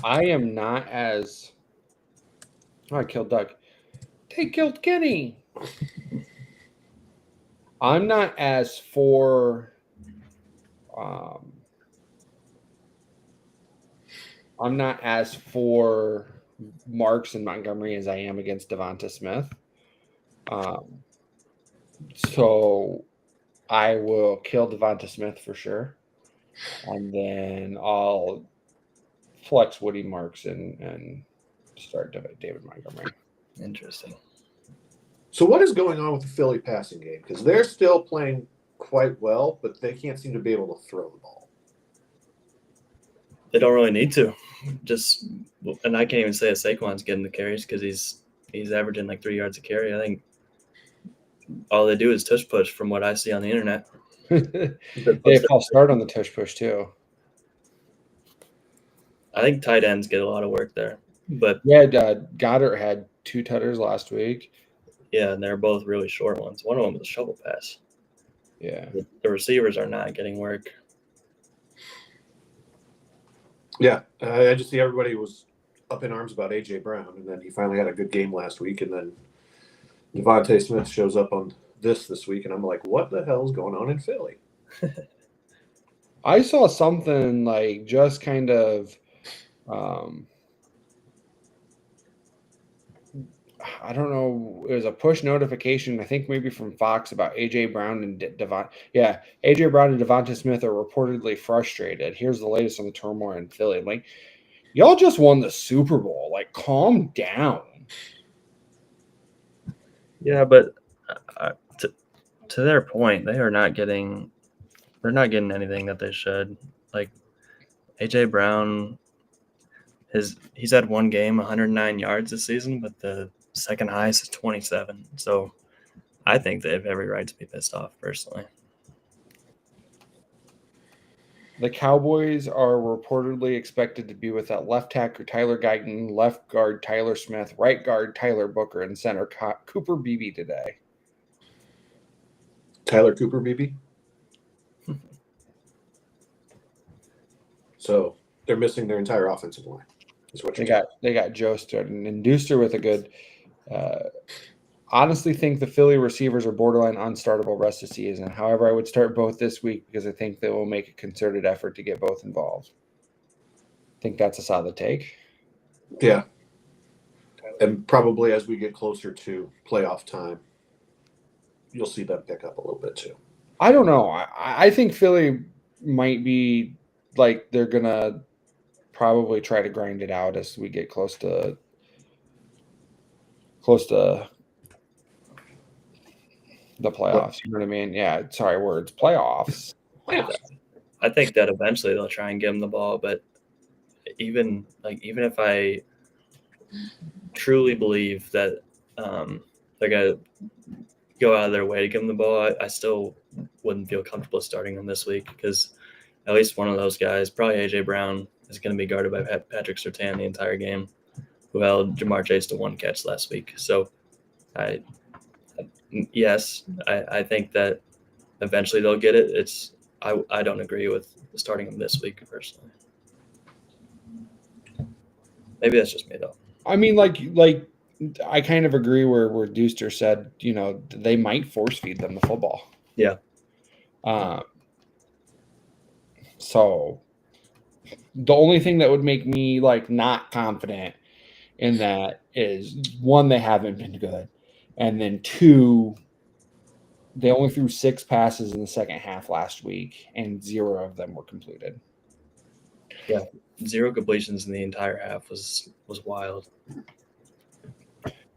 I am not as. Oh, I killed Doug. They killed Kenny. I'm not as for. I'm not as for Marks and Montgomery as I am against Devonta Smith. So I will kill Devonta Smith for sure. And then I'll flex Woody Marks and start David Montgomery. Interesting. So what is going on with the Philly passing game? Because they're still playing quite well, but they can't seem to be able to throw the ball. They don't really need to. And I can't even say that Saquon's getting the carries because he's averaging like 3 yards a carry. I think all they do is tush push from what I see on the internet. They false start on the tush push too. I think tight ends get a lot of work there. But yeah, Goddard had 2 tutters last week. Yeah, and they're both really short ones. One of them was a shovel pass. Yeah. The receivers are not getting work. Yeah, I just see everybody was up in arms about A.J. Brown, and then he finally had a good game last week, and then Devontae Smith shows up on this week, and I'm like, what the hell is going on in Philly? I saw something like just kind of I don't know. It was a push notification, I think maybe from Fox, about A.J. Brown and Devon. Yeah, A.J. Brown and Devonta Smith are reportedly frustrated. Here's the latest on the turmoil in Philly. I'm like, y'all just won the Super Bowl. Like, calm down. Yeah, but to their point, they're not getting anything that they should. Like A.J. Brown, he's had one game, 109 yards this season, but the second highest is 27. So I think they have every right to be pissed off, personally. The Cowboys are reportedly expected to be without left tackle Tyler Guyton, left guard Tyler Smith, right guard Tyler Booker, and center Cooper Beebe today. Tyler Cooper Beebe? So they're missing their entire offensive line. Is what They got Joe Stoden and Deuster with a good. Honestly, think the Philly receivers are borderline unstartable rest of the season. However, I would start both this week because I think they will make a concerted effort to get both involved. I think that's a solid take. Yeah. And probably as we get closer to playoff time, you'll see them pick up a little bit too. I don't know. I think Philly might be like they're going to probably try to grind it out as we get close to the playoffs. You know what I mean? Yeah. Sorry, words. Playoffs. I think that eventually they'll try and give him the ball, but even if I truly believe that they're gonna go out of their way to give him the ball, I still wouldn't feel comfortable starting him this week because at least one of those guys, probably A.J. Brown, is going to be guarded by Patrick Surtain the entire game, who held Jamar Chase to 1 catch last week. So, I think that eventually they'll get it. I don't agree with starting them this week personally. Maybe that's just me though. I mean, like I kind of agree where Deuster said, they might force feed them the football. Yeah. So the only thing that would make me like not confident in that is one, they haven't been good, and then two, they only threw 6 passes in the second half last week, and 0 of them were completed. Yeah. 0 completions in the entire half was wild.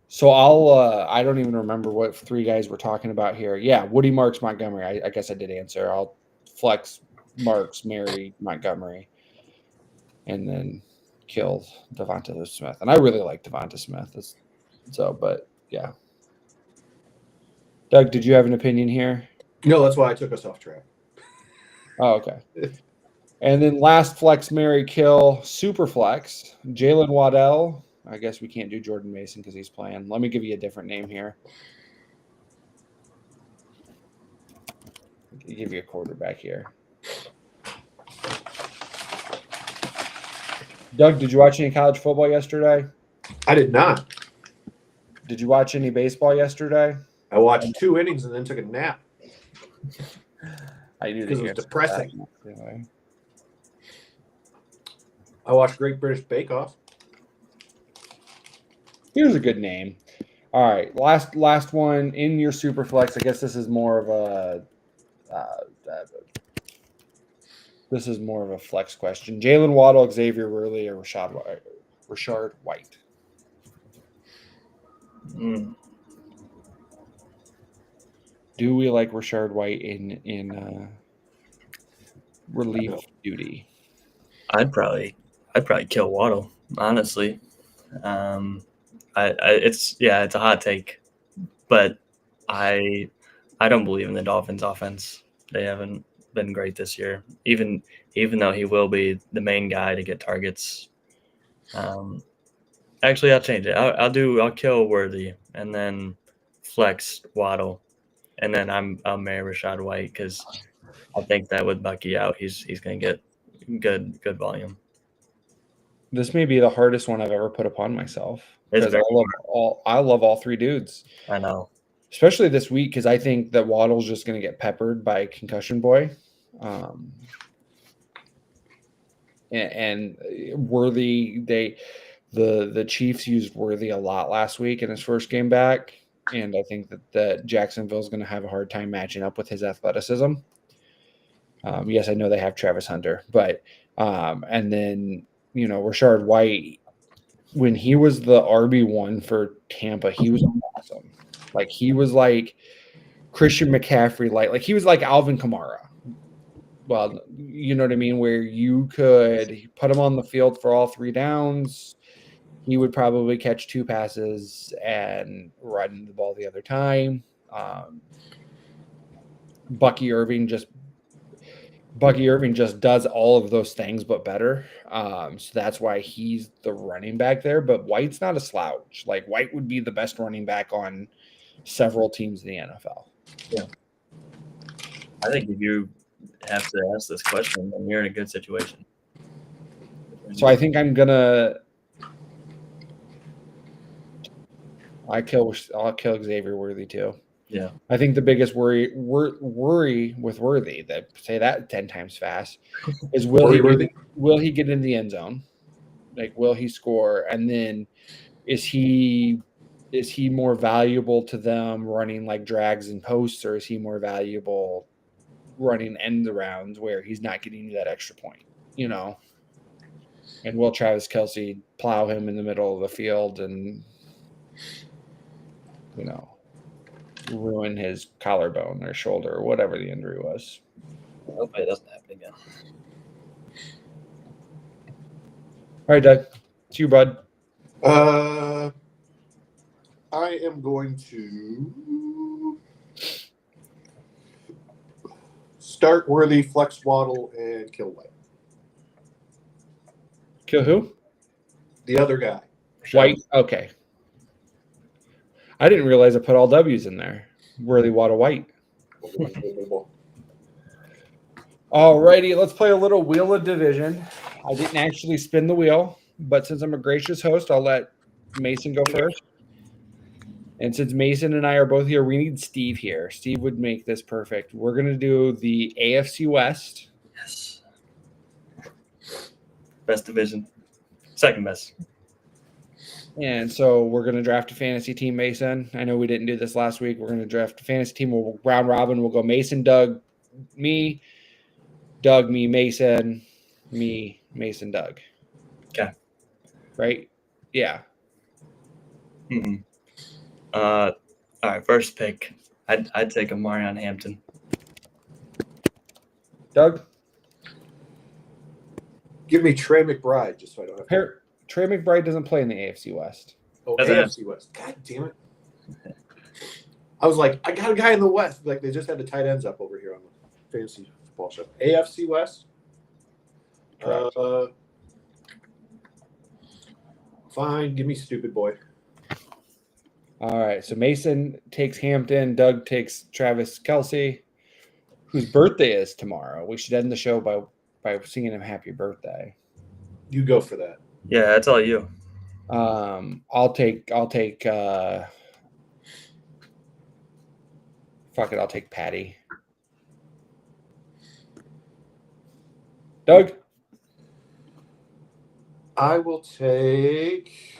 So I don't even remember what 3 guys we're talking about here. Yeah, Woody, Marks, Montgomery. I guess I did answer. I'll flex Marks, Mary, Montgomery, and then kill Devonta Smith. And I really like Devonta Smith. But yeah. Doug, did you have an opinion here? No, that's why I took us off track. Oh, okay. And then last flex, Mary, kill, super flex, Jalen Waddell. I guess we can't do Jordan Mason because he's playing. Let me give you a different name here. I'll give you a quarterback here. Doug, did you watch any college football yesterday? I did not. Did you watch any baseball yesterday? I watched 2 innings and then took a nap. I knew Because it was answer depressing. that. Anyway. I watched Great British Bake Off. Here's a good name. All right, last one in your super flex. I guess this is more of a flex question. Jalen Waddle, Xavier Worthy, or Rashard White. Do we like Rashard White in relief duty? I'd probably kill Waddle, honestly. It's a hot take, but I don't believe in the Dolphins' offense. They haven't been great this year, even though he will be the main guy to get targets. Actually, I'll change it. I'll kill Worthy and then flex Waddle, and then I'll marry Rashad White because I think that with Bucky out, he's going to get good volume. This may be the hardest one I've ever put upon myself. It's Because I love all 3 dudes. I know. Especially this week, because I think that Waddle's just going to get peppered by Concussion Boy. And Worthy, the Chiefs used Worthy a lot last week in his first game back. And I think that Jacksonville's going to have a hard time matching up with his athleticism. Yes, I know they have Travis Hunter. But and then, Rashard White, when he was the RB1 for Tampa, he was awesome. Like, he was like Christian McCaffrey, like he was like Alvin Kamara. Well, you know what I mean? Where you could put him on the field for all 3 downs. He would probably catch 2 passes and run the ball the other time. Bucky Irving just does all of those things, but better. So that's why he's the running back there. But White's not a slouch. Like, White would be the best running back on several teams in the NFL. Yeah. I think if you have to ask this question, then you're in a good situation. So I think I'm gonna. I'll kill Xavier Worthy too. Yeah. I think the biggest worry with Worthy, that say that 10 times fast, is will he get in the end zone? Like, will he score? And then is he more valuable to them running like drags and posts, or is he more valuable running end arounds where he's not getting you that extra point? And will Travis Kelce plow him in the middle of the field and ruin his collarbone or shoulder or whatever the injury was? Hopefully it doesn't happen again. All right, Doug. It's you, bud. I am going to start Worthy, flex Waddle, and kill White. Kill who? The other guy. White. Okay. I didn't realize I put all W's in there. Worthy, Waddle, White. Alrighty, let's play a little Wheel of Division. I didn't actually spin the wheel, but since I'm a gracious host, I'll let Mason go first. And since Mason and I are both here, we need Steve here. Steve would make this perfect. We're going to do the AFC West. Yes. Best division. Second best. And so we're going to draft a fantasy team, Mason. I know we didn't do this last week. We're going to draft a fantasy team. We'll round robin. We'll go Mason, Doug, me, Mason, me, Mason, Doug. Okay. Right? Yeah. Mm-hmm. All right, first pick. I'd take Amarion Hampton. Doug? Give me Trey McBride, just so I don't have to. Trey McBride doesn't play in the AFC West. Oh, Doesn't AFC West. God damn it. I was like, I got a guy in the West. Like, they just had the tight ends up over here on the fantasy football show. AFC West? Correct. Fine. Give me stupid boy. All right. So Mason takes Hampton. Doug takes Travis Kelce, whose birthday is tomorrow. We should end the show by singing him happy birthday. You go for that. Yeah, that's all you. I'll take fuck it, I'll take Patty. Doug? I will take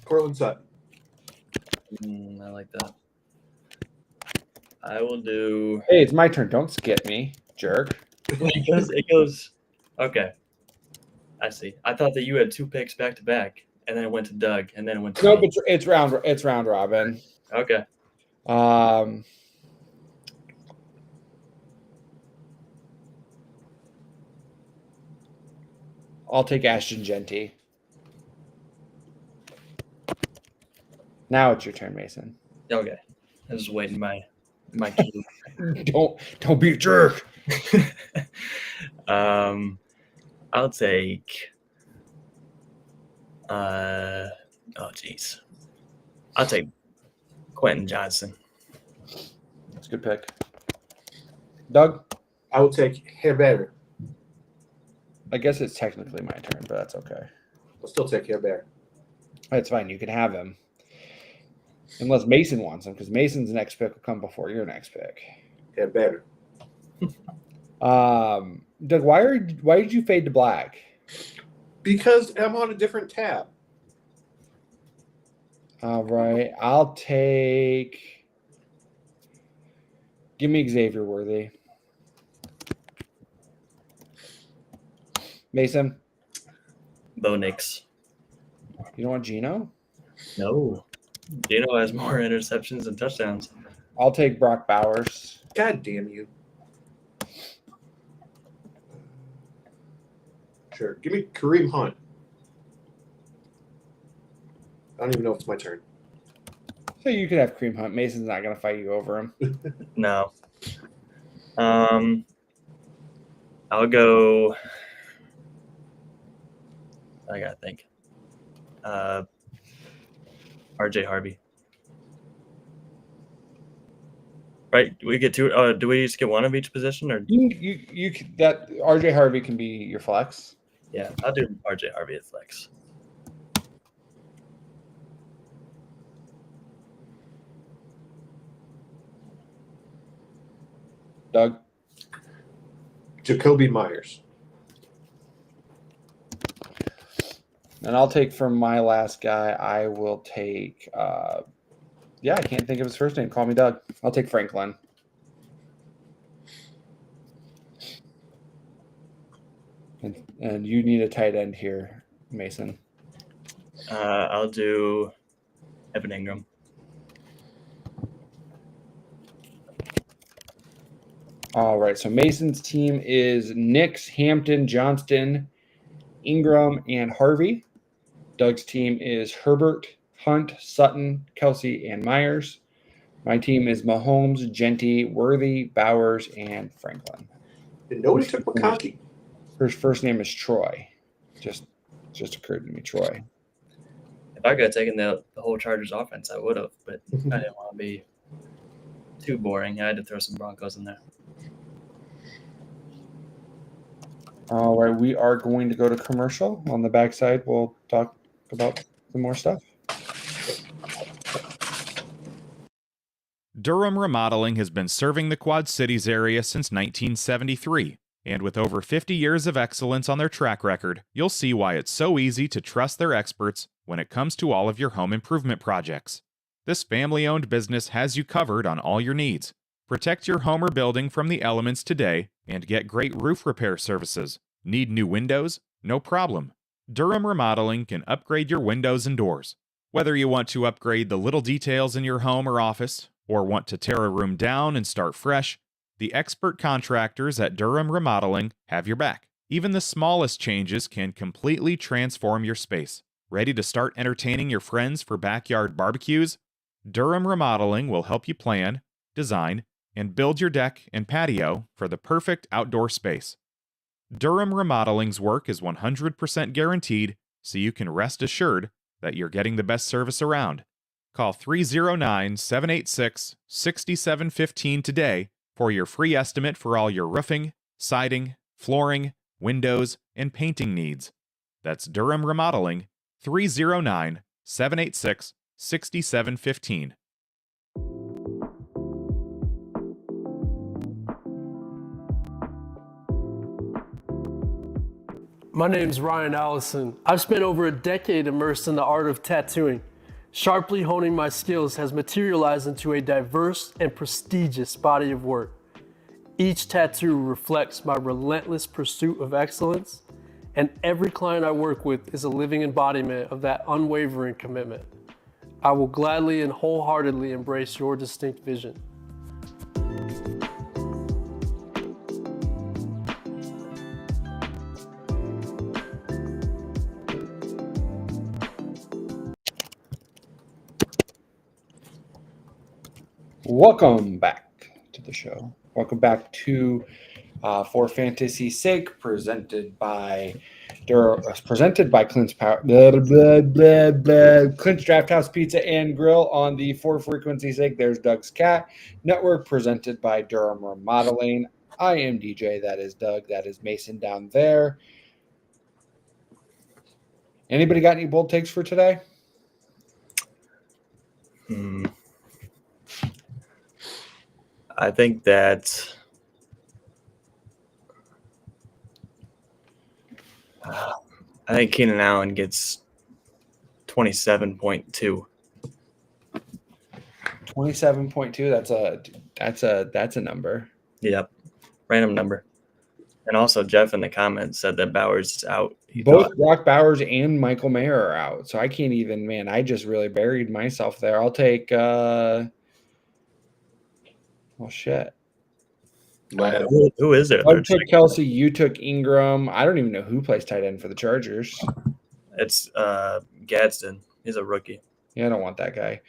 Cortland Sutton. I like that. I will do. Hey, it's my turn. Don't skip me, jerk. It goes. Okay. I see. I thought that you had 2 picks back to back, and then it went to Doug, and then it went to Nope, me. it's round robin. Okay. I'll take Ashton Genty. Now it's your turn, Mason. Okay. I was waiting my cue. Don't be a jerk. I'll take. Oh geez. I'll take Quentin Johnson. That's a good pick. Doug? I will take Herbert. I guess it's technically my turn, but that's okay. I'll still take Herbert. That's fine. You can have him. Unless Mason wants him, because Mason's next pick will come before your next pick. Herbert. Doug, why did you fade to black? Because I'm on a different tab. All right. I'll take. Give me Xavier Worthy. Mason? Bo Nix. You don't want Geno? No. Geno has more interceptions than touchdowns. I'll take Brock Bowers. God damn you. Sure. Give me Kareem Hunt. I don't even know if it's my turn. So you could have Kareem Hunt. Mason's not going to fight you over him. No. I'll go. I gotta think. RJ Harvey. Right? Do we get 2? Do we just get 1 of each position, or You that RJ Harvey can be your flex. yeah? I'll do RJ Harvey at flex. Doug? Jacoby Myers. And I'll take from my last guy, I will take, I can't think of his first name. Call me Doug. I'll take Franklin. And you need a tight end here, Mason. I'll do Evan Ingram. All right. So Mason's team is Nix, Hampton, Johnston, Ingram, and Harvey. Doug's team is Herbert, Hunt, Sutton, Kelce, and Myers. My team is Mahomes, Genty, Worthy, Bowers, and Franklin. And nobody took McConkey. Her first name is Troy. Just occurred to me, Troy. If I could have taken the whole Chargers offense, I would have, but I didn't want to be too boring. I had to throw some Broncos in there. All right, we are going to go to commercial. On the backside, we'll talk about some more stuff. Durham Remodeling has been serving the Quad Cities area since 1973, and with over 50 years of excellence on their track record, you'll see why it's so easy to trust their experts when it comes to all of your home improvement projects. This family-owned business has you covered on all your needs. Protect your home or building from the elements today and get great roof repair services. Need new windows? No problem. Durham Remodeling can upgrade your windows and doors. Whether you want to upgrade the little details in your home or office, or want to tear a room down and start fresh, the expert contractors at Durham Remodeling have your back. Even the smallest changes can completely transform your space. Ready to start entertaining your friends for backyard barbecues? Durham Remodeling will help you plan, design, and build your deck and patio for the perfect outdoor space. Durham Remodeling's work is 100% guaranteed, so you can rest assured that you're getting the best service around. Call 309-786-6715 today for your free estimate for all your roofing, siding, flooring, windows, and painting needs. That's Durham Remodeling, 309-786-6715. My name's Ryan Allison. I've spent over a decade immersed in the art of tattooing. Sharply honing my skills has materialized into a diverse and prestigious body of work. Each tattoo reflects my relentless pursuit of excellence, and every client I work with is a living embodiment of that unwavering commitment. I will gladly and wholeheartedly embrace your distinct vision. Welcome back to the show. Welcome back to For Fantasy's Sake, presented by Clint's Power, Clint's Draft House Pizza and Grill on the For Frequency's Sake. There's Doug's Cat Network, presented by Durham Remodeling. I am DJ. That is Doug. That is Mason down there. Anybody got any bold takes for today? I think that Keenan Allen gets 27.2. 27.2. That's a number. Yep, random number. And also, Jeff in the comments said that Bowers is out. Both Brock Bowers and Michael Mayer are out, so I can't even. Man, I just really buried myself there. I'll take. Well, shit. Who is it? I took Kelsey. You took Ingram. I don't even know who plays tight end for the Chargers. It's Gadsden. He's a rookie. Yeah, I don't want that guy.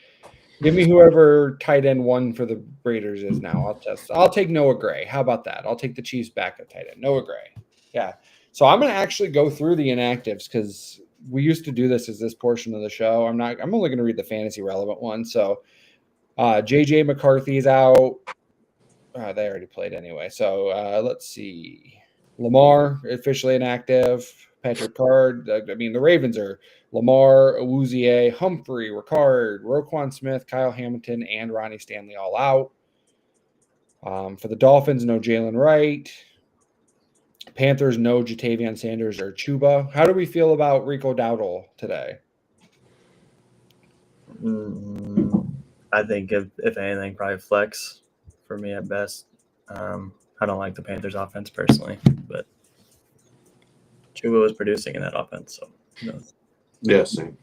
Give me whoever tight end one for the Raiders is now. I'll take Noah Gray. How about that? I'll take the Chiefs backup tight end, Noah Gray. Yeah. So I'm going to actually go through the inactives because we used to do this as this portion of the show. I'm only going to read the fantasy relevant one. So JJ McCarthy's out. They already played anyway. So let's see. Lamar officially inactive. Patrick Card. The Ravens are Lamar, Awuzie, Humphrey, Ricard, Roquan Smith, Kyle Hamilton, and Ronnie Stanley all out. For the Dolphins, no Jalen Wright. Panthers, no Jatavian Sanders or Chuba. How do we feel about Rico Dowdle today? I think if anything, probably flex for me at best. I don't like the Panthers offense personally, but Chuba was producing in that offense. So who knows? Yeah, same.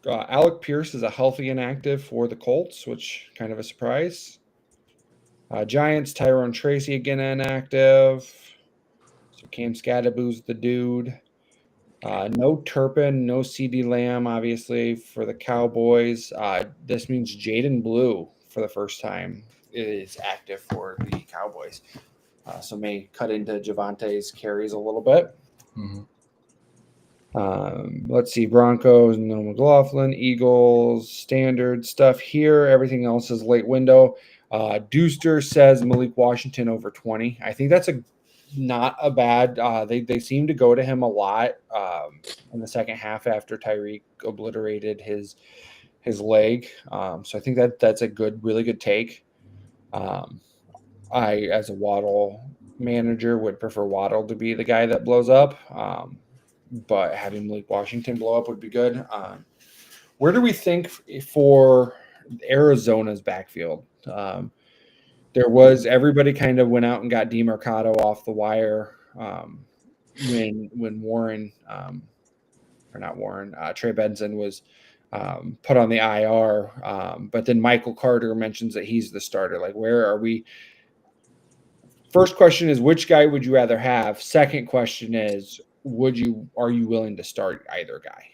Alec Pierce is a healthy inactive for the Colts, which kind of a surprise. Giants, Tyrone Tracy again inactive. So Cam Scadaboo's the dude. No Turpin, no CD Lamb, obviously, for the Cowboys. This means Jaden Blue for the first time is active for the Cowboys. So may cut into Javante's carries a little bit. Mm-hmm. Let's see, Broncos, no McLaughlin, Eagles, standard stuff here. Everything else is late window. Deuster says Malik Washington over 20. I think that's a not a bad. They seem to go to him a lot in the second half after Tyreek obliterated his leg. So I think that's a really good take. I, as a Waddle manager, would prefer Waddle to be the guy that blows up. But having Malik Washington blow up would be good. Where do we think for Arizona's backfield? There was everybody kind of went out and got DeMarcado off the wire when Warren or not Warren, Trey Benson was put on the IR. But then Michael Carter mentions that he's the starter. Like, where are we? First question is, which guy would you rather have? Second question is, are you willing to start either guy?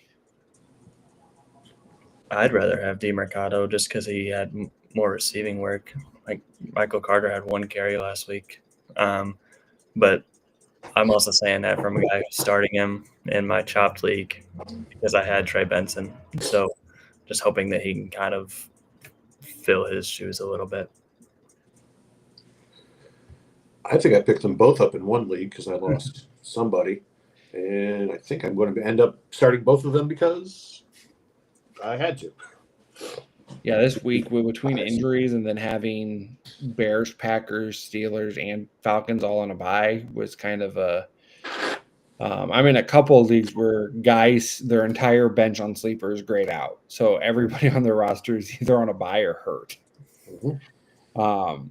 I'd rather have DeMarcado just because he had more receiving work. Like Michael Carter had 1 carry last week. But I'm also saying that from a guy who's starting him in my chopped league because I had Trey Benson. So just hoping that he can kind of fill his shoes a little bit. I think I picked them both up in one league because I lost somebody. And I think I'm going to end up starting both of them because I had to. Yeah, this week between injuries and then having Bears, Packers, Steelers, and Falcons all on a bye was kind of a I'm in a couple of leagues where guys, their entire bench on sleeper is grayed out. So everybody on their roster is either on a bye or hurt. Mm-hmm.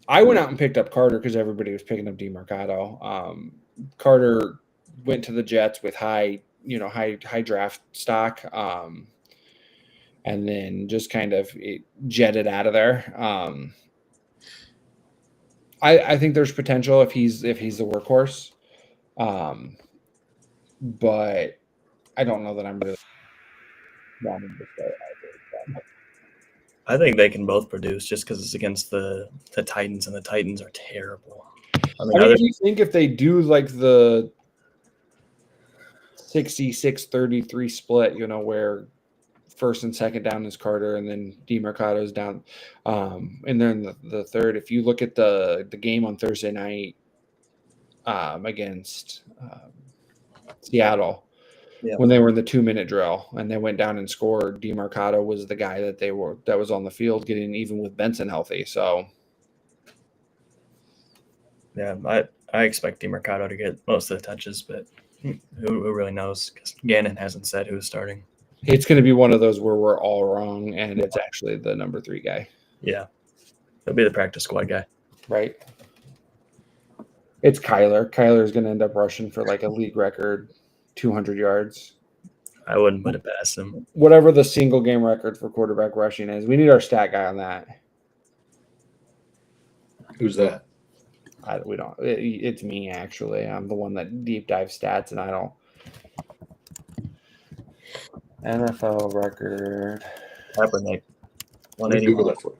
I went out and picked up Carter because everybody was picking up DeMarcado. Carter went to the Jets with high draft stock, and then just kind of jetted out of there. I think there's potential if he's the workhorse, but I don't know that I'm really wanting to start either. I think they can both produce just because it's against the Titans, and the Titans are terrible. I mean, do you think if they do like the 66-33 split, where first and second down is Carter and then DeMarcado's down, and then the third, if you look at the game on Thursday night against Seattle, when they were in the 2-minute drill and they went down and scored, DeMarcado was the guy that was on the field getting even with Benson healthy. So yeah, I expect DeMarcado to get most of the touches, but who really knows? Because Gannon hasn't said who's starting. It's going to be one of those where we're all wrong and it's actually the number 3 guy. Yeah, he'll be the practice squad guy, right? It's Kyler. Kyler's going to end up rushing for like a league record 200 yards. I wouldn't put it past him. Whatever the single game record for quarterback rushing is, we need our stat guy on that. Who's that? We don't. It's me, actually. I'm the one that deep dive stats, and I don't. NFL record. Kaepernick. Google that for you.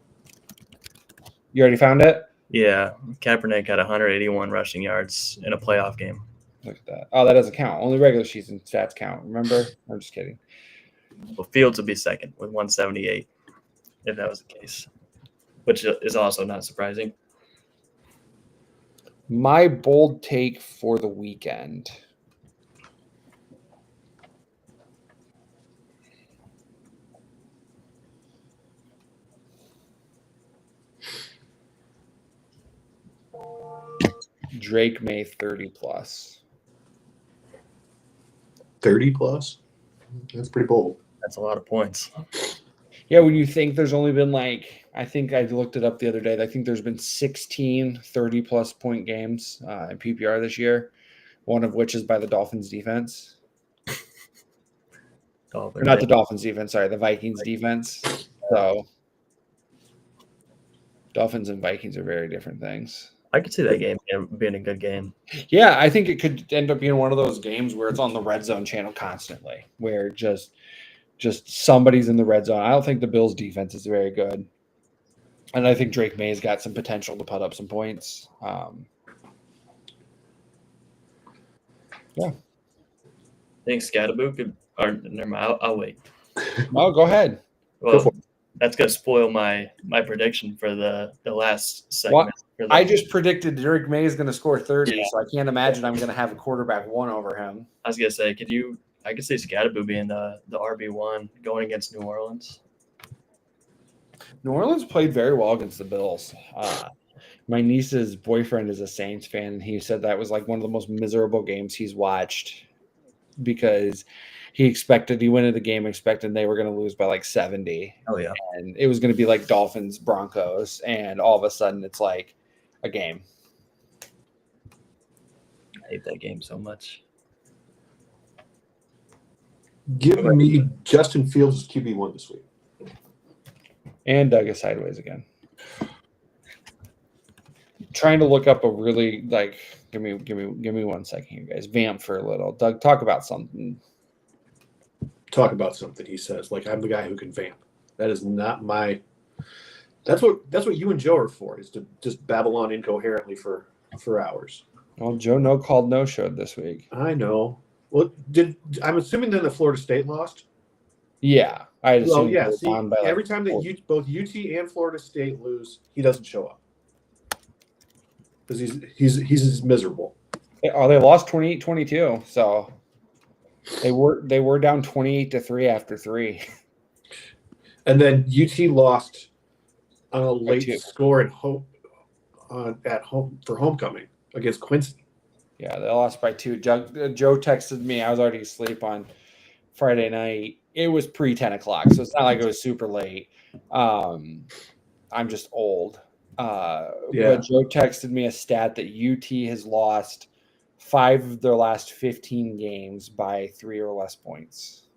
You already found it? Yeah. Kaepernick had 181 rushing yards in a playoff game. Look at that. Oh, that doesn't count. Only regular season stats count. Remember? I'm just kidding. Well, Fields would be second with 178 if that was the case, which is also not surprising. My bold take for the weekend. Drake May 30+. 30+? That's pretty bold. That's a lot of points. Yeah, when you think there's only been I think I looked it up the other day. I think there's been 16 30+ point games in PPR this year, one of which is by the Dolphins defense. Not the Dolphins defense, sorry, the Vikings defense. So Dolphins and Vikings are very different things. I could see that game being a good game. Yeah, I think it could end up being one of those games where it's on the red zone channel constantly, where just somebody's in the red zone. I don't think the Bills defense is very good. And I think Drake May's got some potential to put up some points. Yeah. I think Scatterboo could – or never mind, I'll wait. Oh, go ahead. Well, that's going to spoil my prediction for the last segment. I just predicted Drake May is going to score 30, Yeah. so I can't imagine I'm going to have a quarterback one over him. I was gonna say, I could see Scatterboo being the RB1 going against New Orleans. New Orleans played very well against the Bills. My niece's boyfriend is a Saints fan, and he said that was like one of the most miserable games he's watched because he went into the game expecting they were going to lose by like 70. Oh yeah. And it was going to be like Dolphins Broncos, and all of a sudden it's like a game. I hate that game so much. Give me Justin Fields as QB1 this week. And Doug is sideways again. Trying to look up a really give me 1 second, you guys. Vamp for a little. Doug, talk about something. Talk about something, he says. Like, I'm the guy who can vamp. That is not my. That's what you and Joe are for, is to just babble on incoherently for hours. Well, Joe no-showed this week. I know. Well, I'm assuming then the Florida State lost? Yeah. I Well, assume yeah. they were See, down by like every time that both UT and Florida State lose, he doesn't show up because he's miserable. Oh, they lost 28-22. So they were down 28-3 after 3. And then UT lost on a By late 2. score at home for homecoming against Quincy. Yeah, they lost by 2. Joe texted me. I was already asleep on Friday night. It was pre-10 o'clock, so it's not like it was super late. I'm just old. But Joe texted me a stat that UT has lost 5 of their last 15 games by 3 or less points.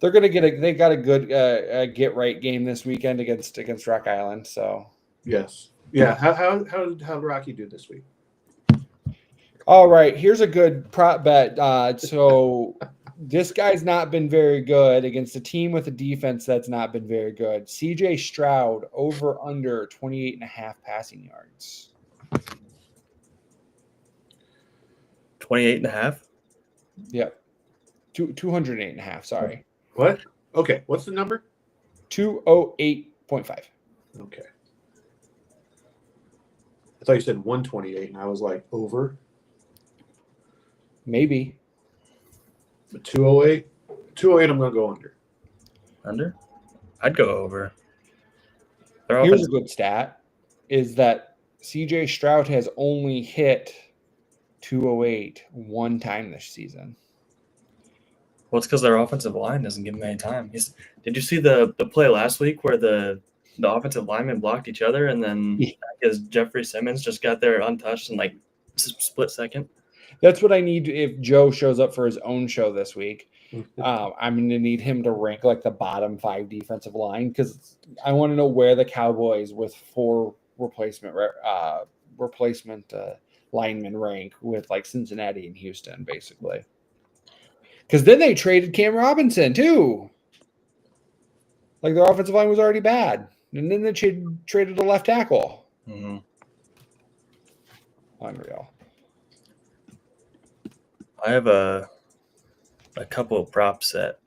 They're gonna they got a good get right game this weekend against Rock Island. So Yes. Yeah. How did Rocky do this week? all right, here's a good prop bet. So this guy's not been very good against a team with a defense that's not been very good. CJ Stroud over under 28.5 passing yards. 28.5. Yep. 208.5, sorry. What? Okay. What's the number? 208.5. Okay. I thought you said 128, and I was like, over. Maybe. But 208? 208, I'm going to go under. Under? I'd go over. Here's a good stat is that CJ Stroud has only hit 208 one time this season. Well, it's because their offensive line doesn't give him any time. Did you see the play last week where the offensive linemen blocked each other and then because Jeffrey Simmons just got there untouched in like split second? That's what I need if Joe shows up for his own show this week. I'm going to need him to rank like the bottom 5 defensive line because I want to know where the Cowboys with 4 replacement linemen rank with like Cincinnati and Houston, basically. Because then they traded Cam Robinson too. Like their offensive line was already bad, and then they traded a left tackle. Mm-hmm. Unreal. I have a couple of props that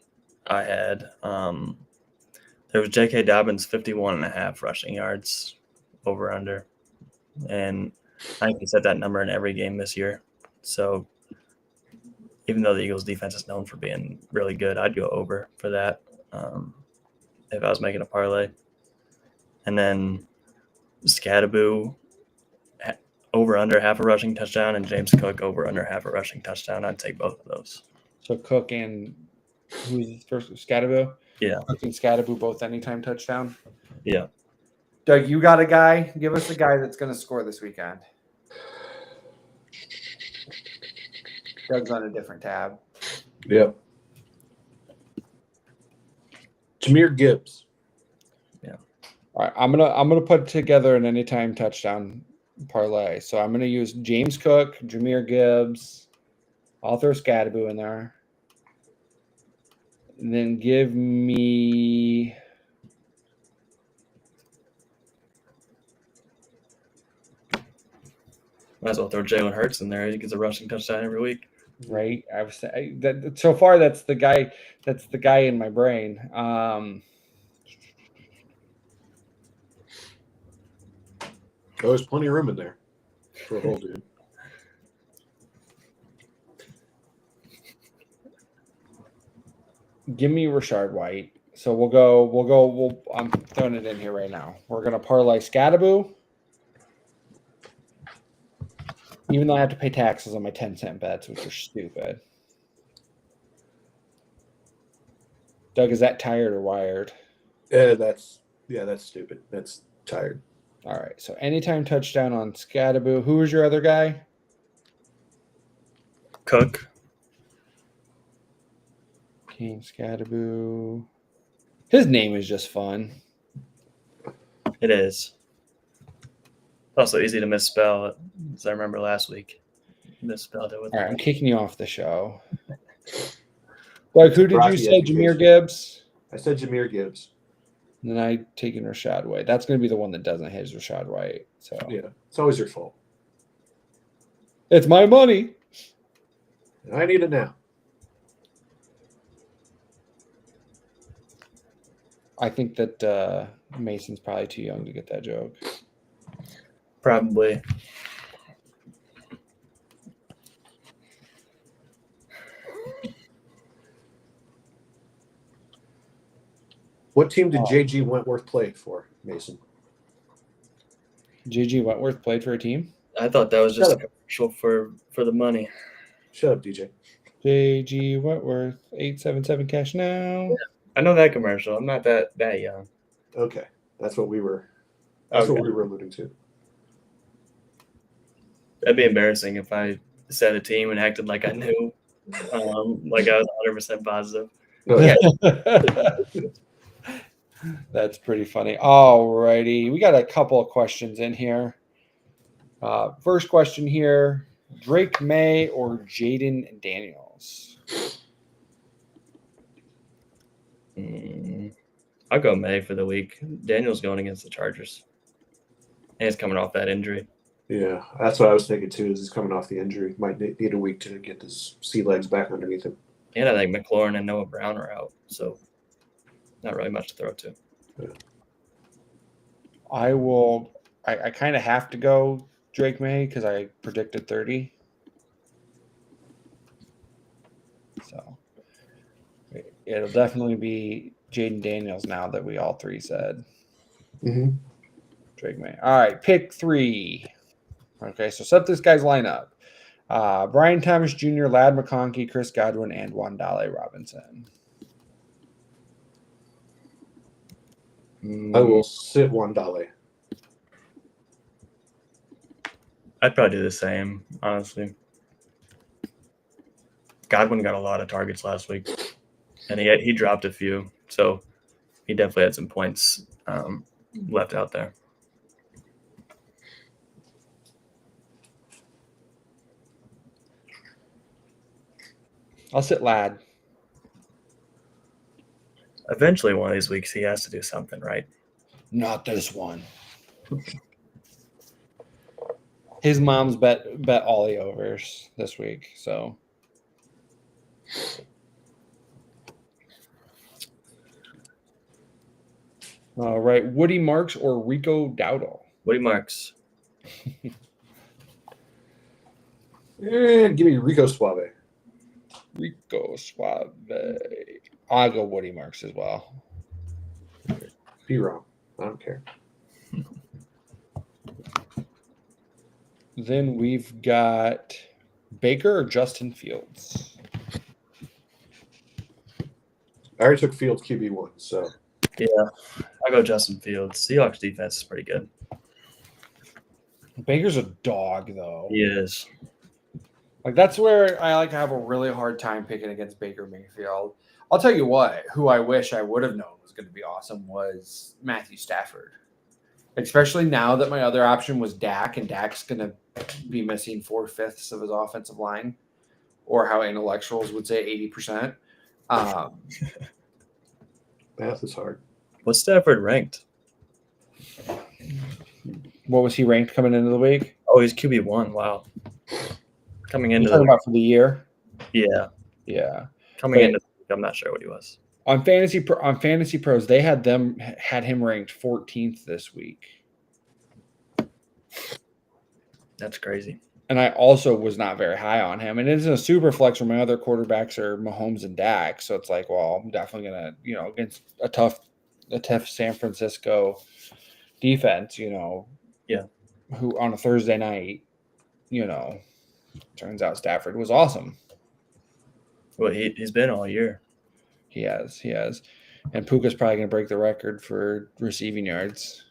I had. There was J.K. Dobbins 51.5 rushing yards over under, and I think he set that number in every game this year. So even though the Eagles defense is known for being really good, I'd go over for that if I was making a parlay. And then Scatterboo over under half a rushing touchdown and James Cook over under half a rushing touchdown. I'd take both of those. So Cook and who's first? Scatterboo? Yeah. Cook and Scatterboo both anytime touchdown? Yeah. Doug, you got a guy? Give us a guy that's going to score this weekend. Doug's on a different tab. Yep. Jahmyr Gibbs. Yeah. All right. I'm gonna put together an anytime touchdown parlay. So I'm gonna use James Cook, Jahmyr Gibbs. I'll throw Scatterboo in there. And then give me Might as well throw Jalen Hurts in there. He gets a rushing touchdown every week. right. I was that so far that's the guy in my brain. Oh, there's plenty of room in there for a whole dude. Give me Rashard White. So I'm throwing it in here right now. We're going to parlay Scattaboo. Even though I have to pay taxes on my 10-cent bets, which are stupid. Doug, is that tired or wired? That's stupid. That's tired. All right. So anytime touchdown on Scattaboo. Who was your other guy? Cook. King Scattaboo. His name is just fun. It is. Also easy to misspell, as I remember last week. Misspelled it with. All right, I'm kicking you off the show. Like, who did you Rocky say? education. Jameer Gibbs? I said Jameer Gibbs. And then I taken Rashad White. That's going to be the one that doesn't hit is Rashad White. So Yeah, it's always your fault. it's my money. And I need it now. I think that Mason's probably too young to get that joke. Probably. What team did J.G. Wentworth play for, Mason? JG Wentworth played for a team? I thought that was just Shut a commercial for the money. Shut up, DJ. JG Wentworth, 877 cash now. I know that commercial. I'm not that young. Okay, that's what we were. That's what we were alluding to. That'd be embarrassing if I said a team and acted like I knew, like I was 100% positive. No, yeah. That's pretty funny. All righty. We got a couple of questions in here. First question here, Drake May or Jaden Daniels? I'll go May for the week. Daniel's going against the Chargers. And he's coming off that injury. Yeah, that's what I was thinking too. Is he's coming off the injury? Might need a week to get his sea legs back underneath him. And I think McLaurin and Noah Brown are out, so not really much to throw to. Yeah. I kind of have to go Drake May because I predicted 30. So it'll definitely be Jaden Daniels now that we all three said. Mm-hmm. Drake May. All right, pick 3. Okay, so set this guy's lineup. Brian Thomas Jr., Lad McConkey, Chris Godwin, and Wandale Robinson. I will sit Wandale. I'd probably do the same, honestly. Godwin got a lot of targets last week, and he dropped a few, so he definitely had some points left out there. I'll sit Lad. Eventually, one of these weeks, he has to do something, right? Not this one. His mom's bet all the overs this week, so. All right, Woody Marks or Rico Dowdle? Woody Marks. And give me Rico Suave. Rico Suave. I'll go Woody Marks as well. Be wrong. I don't care. Then we've got Baker or Justin Fields. I already took Fields QB1, so. Yeah, I'll go Justin Fields. Seahawks defense is pretty good. Baker's a dog, though. He is. Like, that's where I like to have a really hard time picking against Baker Mayfield. I'll tell you what, who I wish I would have known was going to be awesome was Matthew Stafford. Especially now that my other option was Dak, and Dak's going to be missing 4/5 of his offensive line, or how intellectuals would say 80%. Math is hard. What's Stafford ranked? What was he ranked coming into the week? Oh, he's QB1. Wow. Coming You're into talking about for the year? yeah. But Coming into the week, I'm not sure what he was. On Fantasy Pros, they had him ranked 14th this week. That's crazy. And I also was not very high on him. And it's a super flex where my other quarterbacks are Mahomes and Dak. So it's like, well, I'm definitely gonna, against a tough San Francisco defense, Yeah. who on a Thursday night, turns out Stafford was awesome. Well, he's been all year. He has. And Puka's probably gonna break the record for receiving yards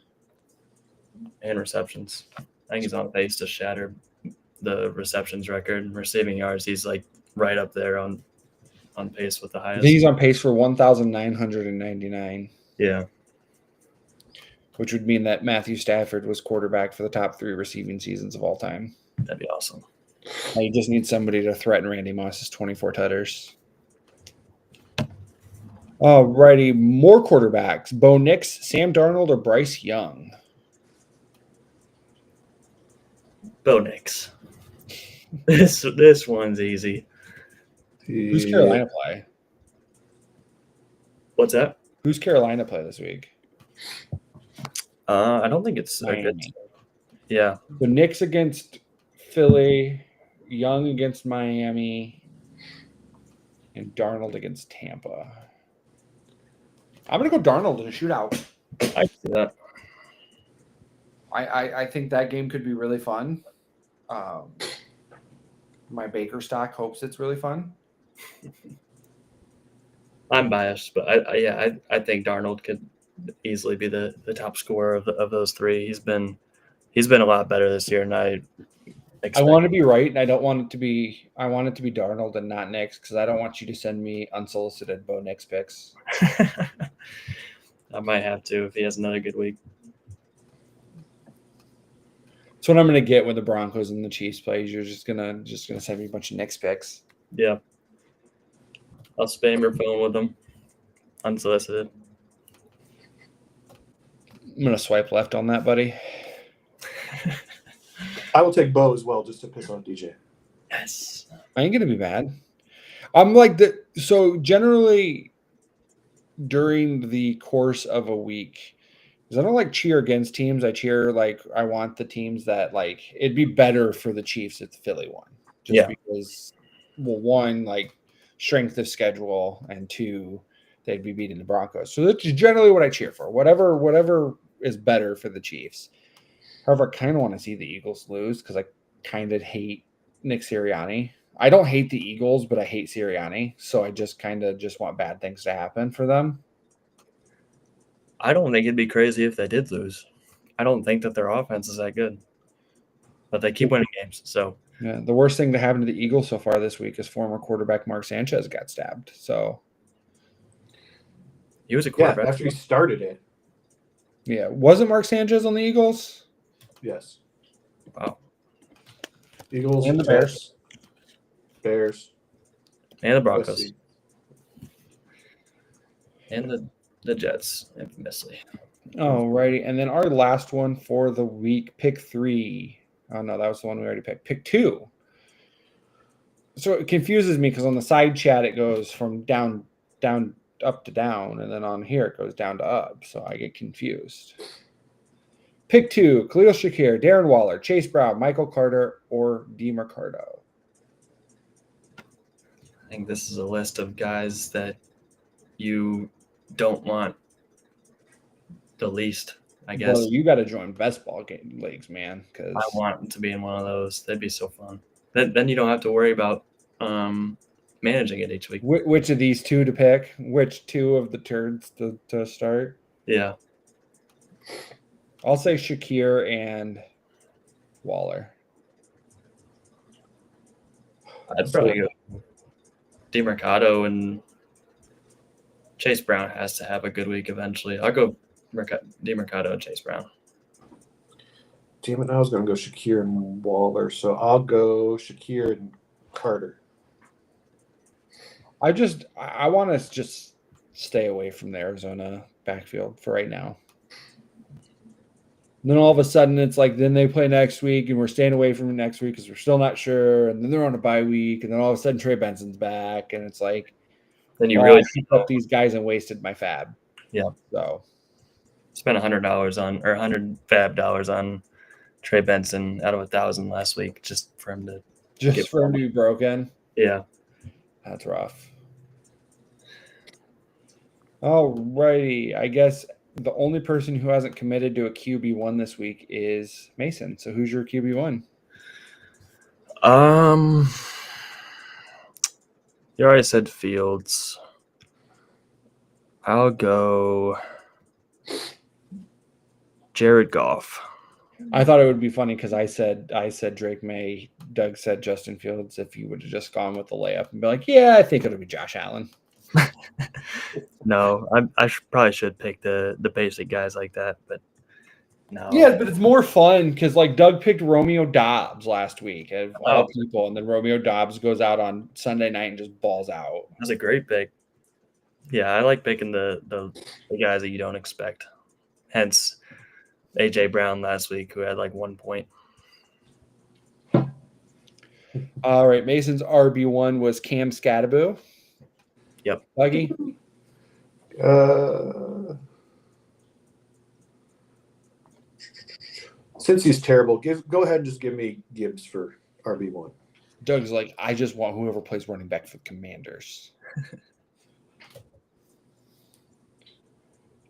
And receptions. I think he's on pace to shatter the receptions record. Receiving yards, he's like right up there on pace with the I highest. think he's on pace for 1,999. Yeah. Which would mean that Matthew Stafford was quarterback for the top 3 receiving seasons of all time. That'd be awesome. Now you just need somebody to threaten Randy Moss's 24 tutters. Alrighty, more quarterbacks. Bo Nix, Sam Darnold, or Bryce Young? Bo Nix. This one's easy. Who's Carolina play? What's that? Who's Carolina play this week? I don't think it's a good. Miami. Yeah. So Nix against Philly, Young against Miami, and Darnold against Tampa. I'm going to go Darnold in a shootout. I see that. I think that game could be really fun. My Baker stock hopes it's really fun. I'm biased, but I think Darnold could easily be the top scorer of those 3. He's been a lot better this year, and I want to be right, and I want it to be Darnold and not Nix, because I don't want you to send me unsolicited Bo Nix picks. I might have to if he has another good week. That's what I'm going to get when the Broncos and the Chiefs play. You're just gonna send me a bunch of Knicks picks. Yeah, I'll spam your phone with them, unsolicited. I'm going to swipe left on that, buddy. I will take Bo as well, just to piss off DJ. Yes. I ain't going to be mad. I'm like so generally during the course of a week, because I don't like cheer against teams. I cheer I want the teams that it'd be better for the Chiefs if the Philly won. Just because, well, 1, strength of schedule, and 2, they'd be beating the Broncos. So that's generally what I cheer for. Whatever is better for the Chiefs. However, I kind of want to see the Eagles lose because I kind of hate Nick Sirianni. I don't hate the Eagles, but I hate Sirianni. So I just want bad things to happen for them. I don't think it'd be crazy if they did lose. I don't think that their offense is that good. But they keep winning games, so. Yeah, the worst thing to happen to the Eagles so far this week is former quarterback Mark Sanchez got stabbed. So he was a quarterback. Yeah, after he started it. Yeah, wasn't Mark Sanchez on the Eagles? Yes. Wow. Eagles and the Bears. Bears. And the Broncos. And the Jets, infamously. Oh, righty. And then our last one for the week, pick 3. Oh, no, that was the one we already picked. Pick 2. So it confuses me because on the side chat, it goes from down, up to down. And then on here, it goes down to up. So I get confused. Pick 2, Khalil Shakir, Darren Waller, Chase Brown, Michael Carter, or DeMarcado. I think this is a list of guys that you don't want the least, I guess. Well, you got to join best ball game leagues, man. Because I want to be in one of those. That'd be so fun. Then you don't have to worry about managing it each week. Which of these 2 to pick? Which 2 of the turds to start? Yeah. I'll say Shakir and Waller. I'd probably go DeMarcado, and Chase Brown has to have a good week eventually. I'll go DeMarcado and Chase Brown. Damn it, I was going to go Shakir and Waller, so I'll go Shakir and Carter. I want to just stay away from the Arizona backfield for right now. And then all of a sudden, it's then they play next week, and we're staying away from it next week because we're still not sure. And then they're on a bye week, and then all of a sudden, Trey Benson's back, and it's then you really picked up these guys and wasted my fab. Yeah. So spent $100 on or $100 fab on Trey Benson out of 1,000 last week just for him to Just for him to be broken. yeah. That's rough. Alrighty. I guess the only person who hasn't committed to a QB1 this week is Mason. So who's your QB1? You already said Fields. I'll go Jared Goff. I thought it would be funny because I said Drake May. Doug said Justin Fields. If you would have just gone with the layup and be like, yeah, I think it'll be Josh Allen. No, I probably should pick the basic guys like that, but no. Yeah, but it's more fun because like Doug picked Romeo Dobbs last week of all people, and then Romeo Dobbs goes out on Sunday night and just balls out. That's a great pick. Yeah, I like picking the guys that you don't expect. Hence, AJ Brown last week, who had like 1 point. All right, Mason's RB1 was Cam Scattaboo. Yep. Buggy? Since he's terrible, go ahead and just give me Gibbs for RB1. Doug's like, I just want whoever plays running back for the Commanders.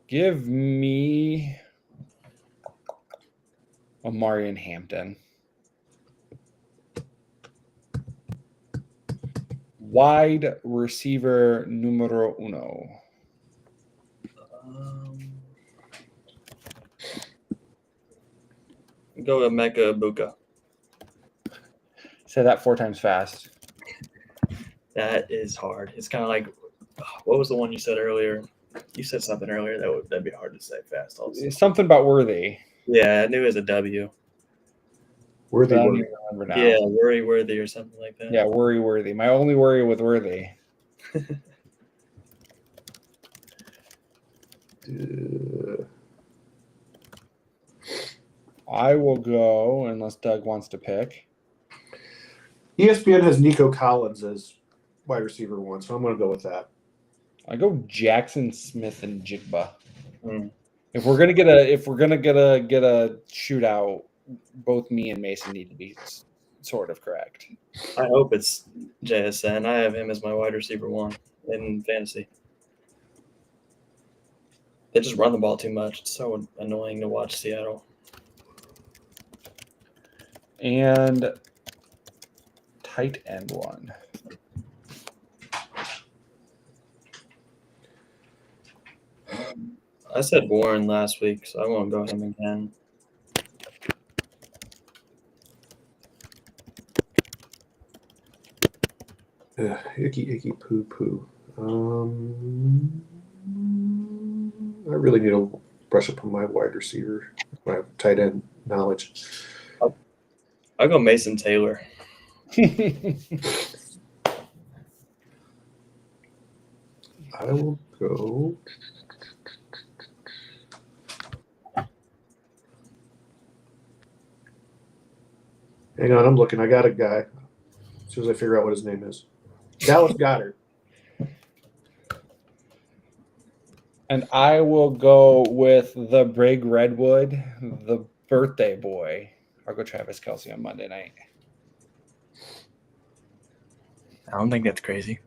Give me Amarian Hampton. Wide receiver numero uno. Go with Mecca Buka. Say that 4 times fast. That is hard. It's kind of like, what was the one you said earlier? You said something earlier that'd be hard to say fast. Also, Something about Worthy. yeah, I knew it was a W. Worthy. But I don't even remember now. Yeah, worthy or something like that. Yeah, Worthy. My only worry with Worthy. I will go unless Doug wants to pick. ESPN has Nico Collins as wide receiver 1, so I'm going to go with that. I go Jackson Smith and Jigba. Mm. If we're gonna get a shootout, both me and Mason need to be sort of correct. I hope it's JSN. I have him as my wide receiver 1 in fantasy. They just run the ball too much. It's so annoying to watch Seattle. And tight end 1. I said Warren last week, so I won't go him again. Icky poo poo. I really need to brush up on my wide receiver, my tight end knowledge. I'll go Mason Taylor. I will go. Hang on, I'm looking. I got a guy. As soon as I figure out what his name is. Dallas Goedert. And I will go with the Brig Redwood, the birthday boy. I'll go Travis Kelce on Monday night. I don't think that's crazy.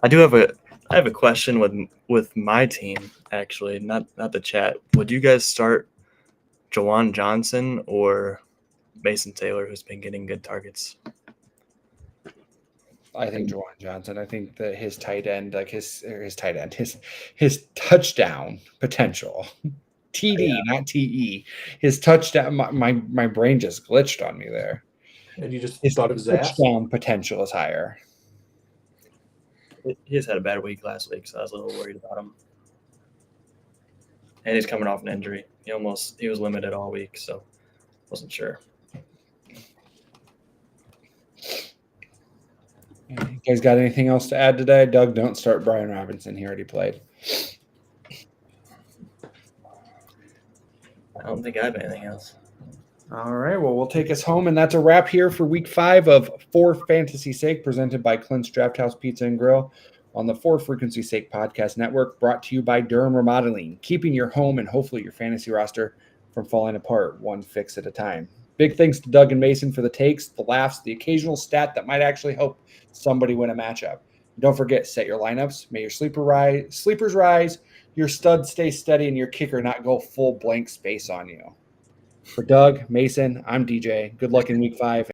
I have a question with my team, actually, not the chat. Would you guys start Jawan Johnson or Mason Taylor, who's been getting good targets? I think Jawan Johnson. I think that his tight end, like his touchdown potential, TD, not TE. His touchdown. My brain just glitched on me there. And you just His thought of his ass? touchdown potential is higher. He just had a bad week last week, so I was a little worried about him. And he's coming off an injury. He was limited all week, so wasn't sure. You guys got anything else to add today? Doug, don't start Brian Robinson. He already played. I don't think I have anything else. All right. Well, we'll take us home, and that's a wrap here for week 5 of For Fantasy Sake, presented by Clint's Draft House Pizza and Grill on the For Frequency Sake podcast network, brought to you by Durham Remodeling, keeping your home and hopefully your fantasy roster from falling apart one fix at a time. Big thanks to Doug and Mason for the takes, the laughs, the occasional stat that might actually help somebody win a matchup. Don't forget, set your lineups. May your sleepers rise, your stud stay steady, and your kicker not go full blank space on you. For Doug, Mason, I'm DJ. Good luck in week 5.